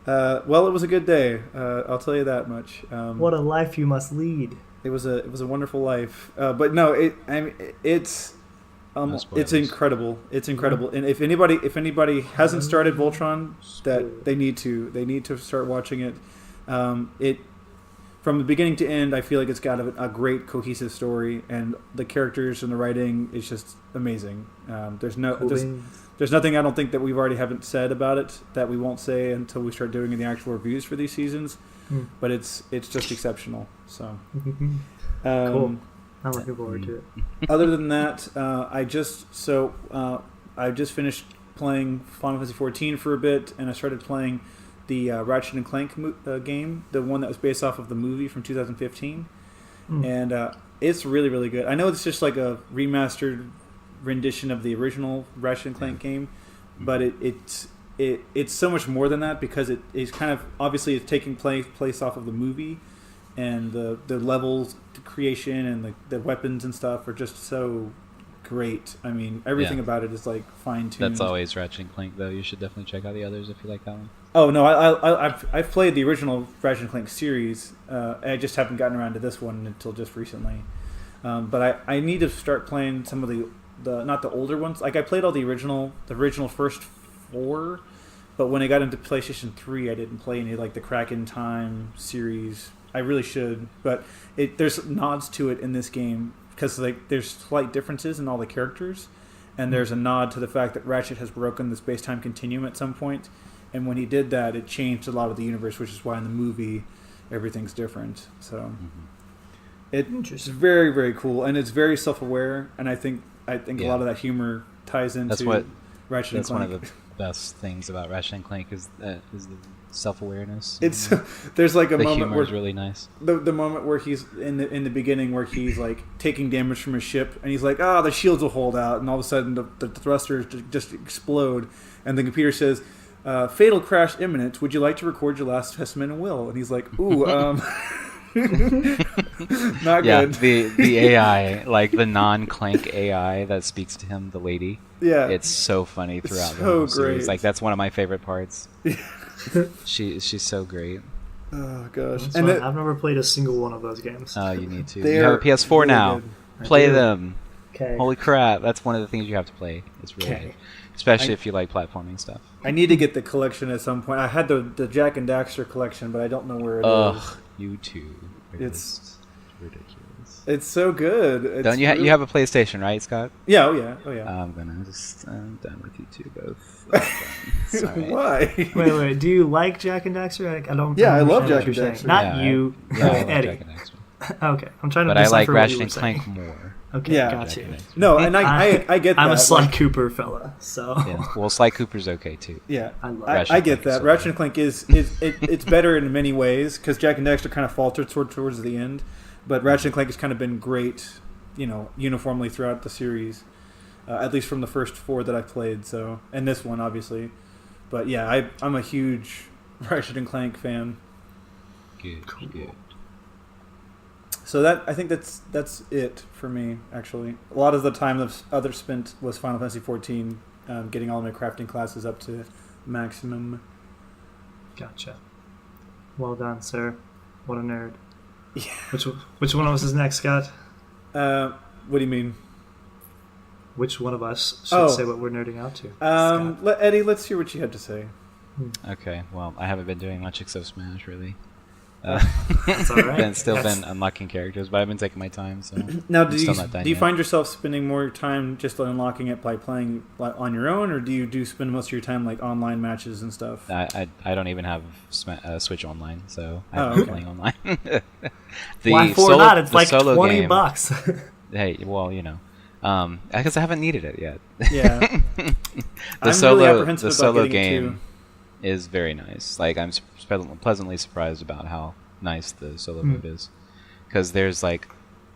Well, it was a good day. I'll tell you that much. What a life you must lead. It was a wonderful life. But no, it's incredible. It's incredible. And if anybody hasn't started Voltron, that they need to start watching it. It from the beginning to end, I feel like it's got a great cohesive story, and the characters and the writing is just amazing. There's nothing I don't think that we've already haven't said about it that we won't say until we start doing the actual reviews for these seasons. But it's just exceptional. So, cool. I'm looking forward to it. Other than that, I just finished playing Final Fantasy 14 for a bit, and I started playing the Ratchet and Clank game, the one that was based off of the movie from 2015, and it's really, really good. I know it's just like a remastered rendition of the original Ratchet and Clank game, but it's so much more than that, because it's kind of obviously it's taking place off of the movie, and the levels creation and the weapons and stuff are just so great. I mean, everything about it is like fine-tuned. That's always Ratchet and Clank, though. You should definitely check out the others if you like that one. Oh no, I've played the original Ratchet and Clank series. I just haven't gotten around to this one until just recently. But I need to start playing some of the not the older ones. Like I played all the original first 4, but when I got into PlayStation 3, I didn't play any like the Crack in Time series. I really should, but there's nods to it in this game, because like there's slight differences in all the characters, and there's a nod to the fact that Ratchet has broken the space-time continuum at some point, and when he did that, it changed a lot of the universe, which is why in the movie everything's different. So it's very, very cool, and it's very self-aware, and I think a lot of that humor ties into Ratchet and Clank. That's one of the best things about Ratchet and Clank is the self-awareness. There's like a the moment humor where is really nice. The moment where he's in the beginning, where he's like taking damage from his ship, and he's like, the shields will hold out, and all of a sudden the thrusters just explode, and the computer says, fatal crash imminent, would you like to record your last testament and will? And he's like, ooh, not good. The AI, like the non-Clank AI that speaks to him, the lady. Yeah, it's so funny throughout the whole series. Like that's one of my favorite parts. She's so great. Oh gosh, and I've never played a single one of those games. Oh, you need to. You have a PS4 really now. Play them. Okay. Holy crap! That's one of the things you have to play. It's really good, especially if you like platforming stuff. I need to get the collection at some point. I had the Jack and Daxter collection, but I don't know where it is. Ugh, you two. It's ridiculous. It's so good. Don't you? You have a PlayStation, right, Scott? Yeah. Oh yeah. I'm done with you two both. Sorry. Why? Wait. Do you like Jack and Daxter? I don't. Yeah, I love Jack and Daxter. Not you, Eddie. Jack and Daxter. Okay, I'm trying to. But I like Ratchet and Clank more. Okay, got you. No, and I get that. I'm a Sly Cooper fella, so. Yeah. Well, Sly Cooper's okay too. Yeah, I get that. Ratchet and Clank it's better in many ways, because Jack and Daxter kind of faltered towards the end, but Ratchet and Clank has kind of been great, uniformly throughout the series, at least from the first 4 that I've played. So, and this one obviously, but yeah, I'm a huge Ratchet and Clank fan. Good. So I think that's it for me, actually. A lot of the time I've spent was Final Fantasy 14, getting all my crafting classes up to maximum. Gotcha. Well done, sir. What a nerd. Yeah. Which one of us is next, Scott? What do you mean? Which one of us should say what we're nerding out to? Eddie, let's hear what you had to say. Okay, well, I haven't been doing much except Smash, really. That's all right. been unlocking characters, but I've been taking my time. So now, do you find yourself spending more time just unlocking it by playing on your own, or do you spend most of your time like online matches and stuff? I don't even have Switch Online, so I haven't been playing online. Why for not? It's like $20. Hey, well, because I haven't needed it yet. Yeah. the solo game is very nice. Like I'm pleasantly surprised about how nice the solo mode is, because there's like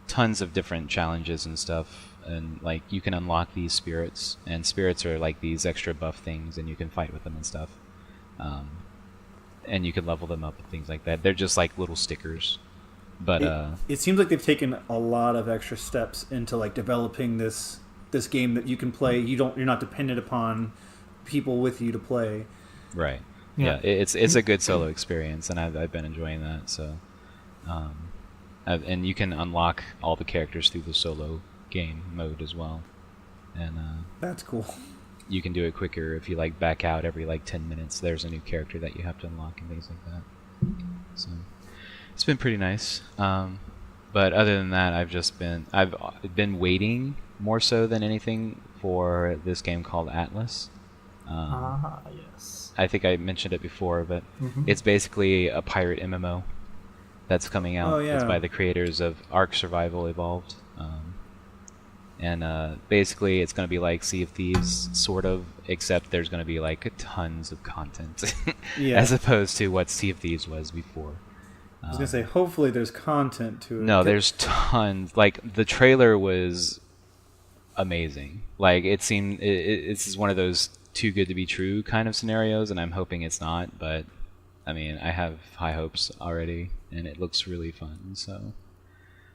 tons of different challenges and stuff, and like you can unlock these spirits, and spirits are like these extra buff things, and you can fight with them and stuff, and you can level them up and things like that. They're just like little stickers, but it seems like they've taken a lot of extra steps into like developing this game that you can play. You're not dependent upon people with you to play. Right. Yeah, it's a good solo experience, and I've been enjoying that. So, and you can unlock all the characters through the solo game mode as well, and that's cool. You can do it quicker if you like back out every like 10 minutes. There's a new character that you have to unlock and things like that. So, it's been pretty nice. But other than that, I've been waiting more so than anything for this game called Atlas. Yes. I think I mentioned it before, but it's basically a pirate MMO that's coming out. Oh, yeah. It's by the creators of Ark Survival Evolved, And basically, it's going to be like Sea of Thieves, sort of, except there's going to be like tons of content, as opposed to what Sea of Thieves was before. I was going to say, hopefully there's content to it. No, there's tons. Like, the trailer was amazing. Like, it seemed... This is one of those too good to be true kind of scenarios, and I'm hoping it's not, but, I mean, I have high hopes already, and it looks really fun, so...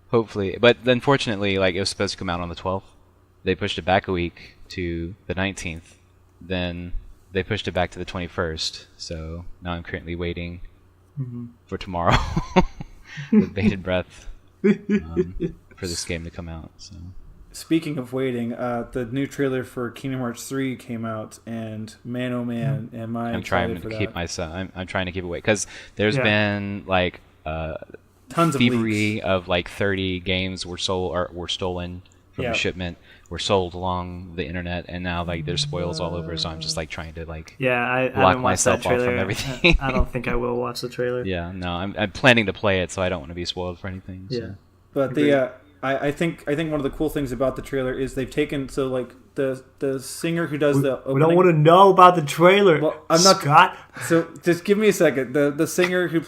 Hopefully, but unfortunately, like, it was supposed to come out on the 12th. They pushed it back a week to the 19th. Then they pushed it back to the 21st. So now I'm currently waiting for tomorrow with bated breath for this game to come out. So, speaking of waiting, the new trailer for Kingdom Hearts 3 came out, and man, oh man, am I excited for that. I'm trying to keep away because there's been like tons of thievery leaks. of like 30 games were stolen from a shipment, were sold along the internet, and now like there's spoils all over. So I'm just like trying to like I block myself off from everything. I don't think I will watch the trailer. Yeah, no, I'm planning to play it, so I don't want to be spoiled for anything. So. Yeah, but I think one of the cool things about the trailer is they've taken the singer who does the opening. We don't want to know about the trailer. Well, I'm not Scott. So just give me a second. The singer who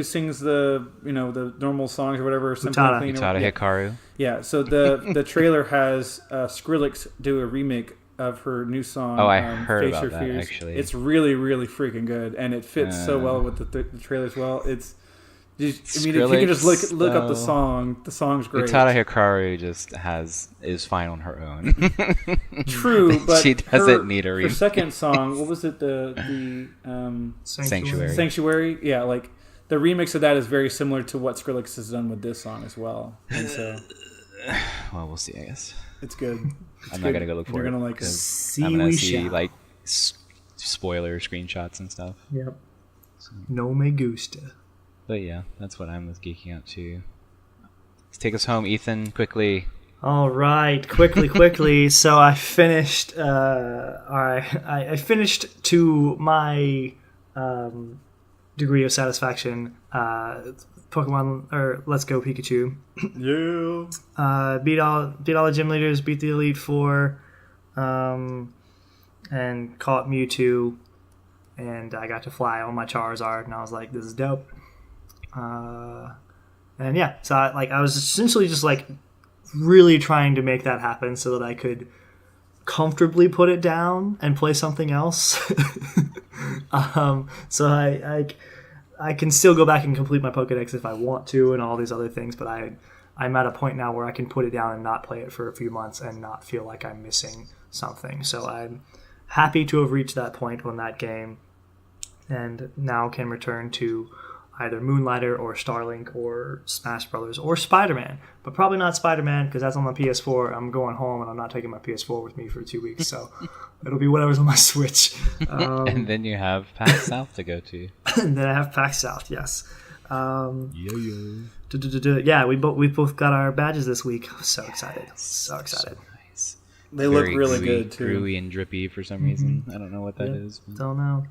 sings the the normal songs or whatever. Utada Hikaru. Yeah. So the trailer has Skrillex do a remake of her new song. Oh, I heard Face about Your that Fears. actually. It's really really freaking good, and it fits so well with the trailer as well. It's. I mean, if you can just look up the song, the song's great. Utada Hikaru is fine on her own. True, but she doesn't need a remake. Her second song, what was it? The Sanctuary. Sanctuary. Yeah, like the remix of that is very similar to what Skrillex has done with this song as well. And so, well, we'll see. I guess it's good. I'm not gonna go look for it. You're gonna like it. I'm gonna see like spoiler screenshots and stuff. Yep. So. No me gusta. But yeah, that's what I'm geeking out to. Let's take us home, Ethan, quickly. All right, quickly. So I finished. I finished to my degree of satisfaction. Pokemon or Let's Go Pikachu. Yeah. Beat all the gym leaders. Beat the Elite Four. And caught Mewtwo. And I got to fly on my Charizard, and I was like, "This is dope." And yeah, so I was essentially just like really trying to make that happen so that I could comfortably put it down and play something else. So I can still go back and complete my Pokedex if I want to and all these other things, but I'm at a point now where I can put it down and not play it for a few months and not feel like I'm missing something. So I'm happy to have reached that point on that game and now can return to either Moonlighter or Starlink or Smash Brothers or Spiderman, but probably not Spiderman because that's on the PS4. I'm going home and I'm not taking my PS4 with me for 2 weeks, so it'll be whatever's on my Switch. And then you have PAX South to go to. And then I have PAX South, yes. Yeah, we both got our badges this week. So excited, so excited. So nice. They look really good too. Gooey and drippy for some reason. I don't know what that is. Don't know.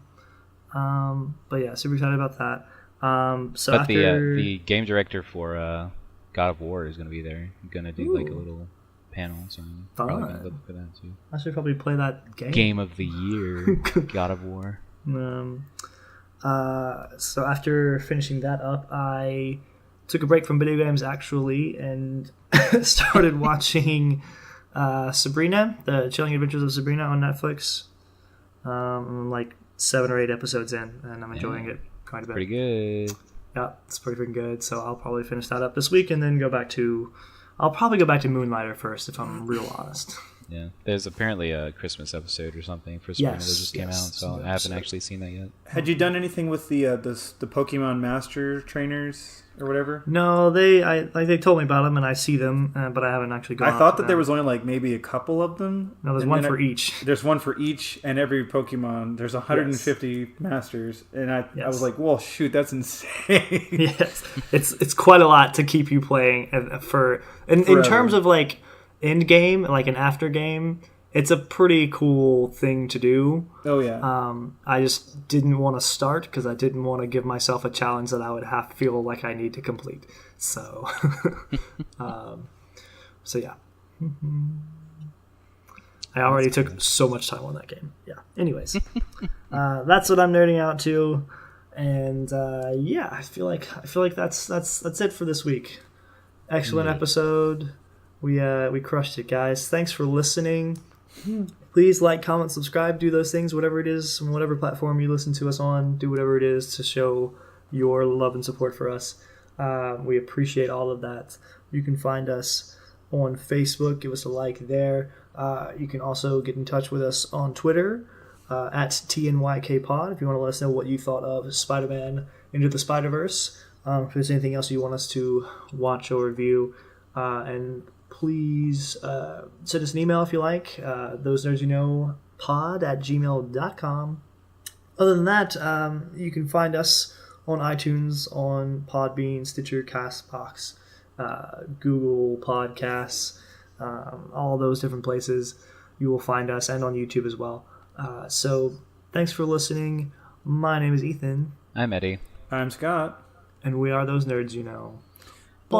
But yeah, super excited about that. So but after... the game director for God of War is going to be there. I'm going to do like a little panel, so I'm probably going to look for that too. I should probably play that game. Game of the year, God of War. So after finishing that up, I took a break from video games actually and started watching Sabrina, The Chilling Adventures of Sabrina on Netflix. I'm like 7 or 8 episodes in, and I'm enjoying it quite a bit. Pretty good. Yeah, it's pretty freaking good. So I'll probably finish that up this week and then I'll probably go back to Moonlighter first, if I'm real honest. Yeah, there's apparently a Christmas episode or something for Sabrina that just came out, so I haven't actually seen that yet. Had you done anything with the Pokemon Master trainers or whatever? No, they told me about them and I see them, but I haven't actually gone. I thought that there was only like maybe a couple of them. No, there's one for each. There's one for each, and every Pokemon. There's 150 Masters, and I was like, well, shoot, that's insane. Yes, it's quite a lot to keep you playing in terms of like end game, like an after game. It's a pretty cool thing to do. Oh yeah. I just didn't want to start because I didn't want to give myself a challenge that I would feel like I need to complete. So, So yeah. I already took so much time on that game. Yeah. Anyways, that's what I'm nerding out to, and yeah, I feel like that's it for this week. Excellent episode. We crushed it, guys. Thanks for listening. Please like, comment, subscribe, do those things, whatever it is, on whatever platform you listen to us on. Do whatever it is to show your love and support for us. We appreciate all of that. You can find us on Facebook. Give us a like there. You can also get in touch with us on Twitter at TNYKPod if you want to let us know what you thought of Spider-Man Into the Spider-Verse. If there's anything else you want us to watch or review. And please send us an email if you like. thosenerdsyouknowpod@gmail.com. Other than that, you can find us on iTunes, on Podbean, Stitcher, CastBox, Google Podcasts, all those different places you will find us, and on YouTube as well. So thanks for listening. My name is Ethan. I'm Eddie. I'm Scott. And we are Those Nerds You Know. Bye.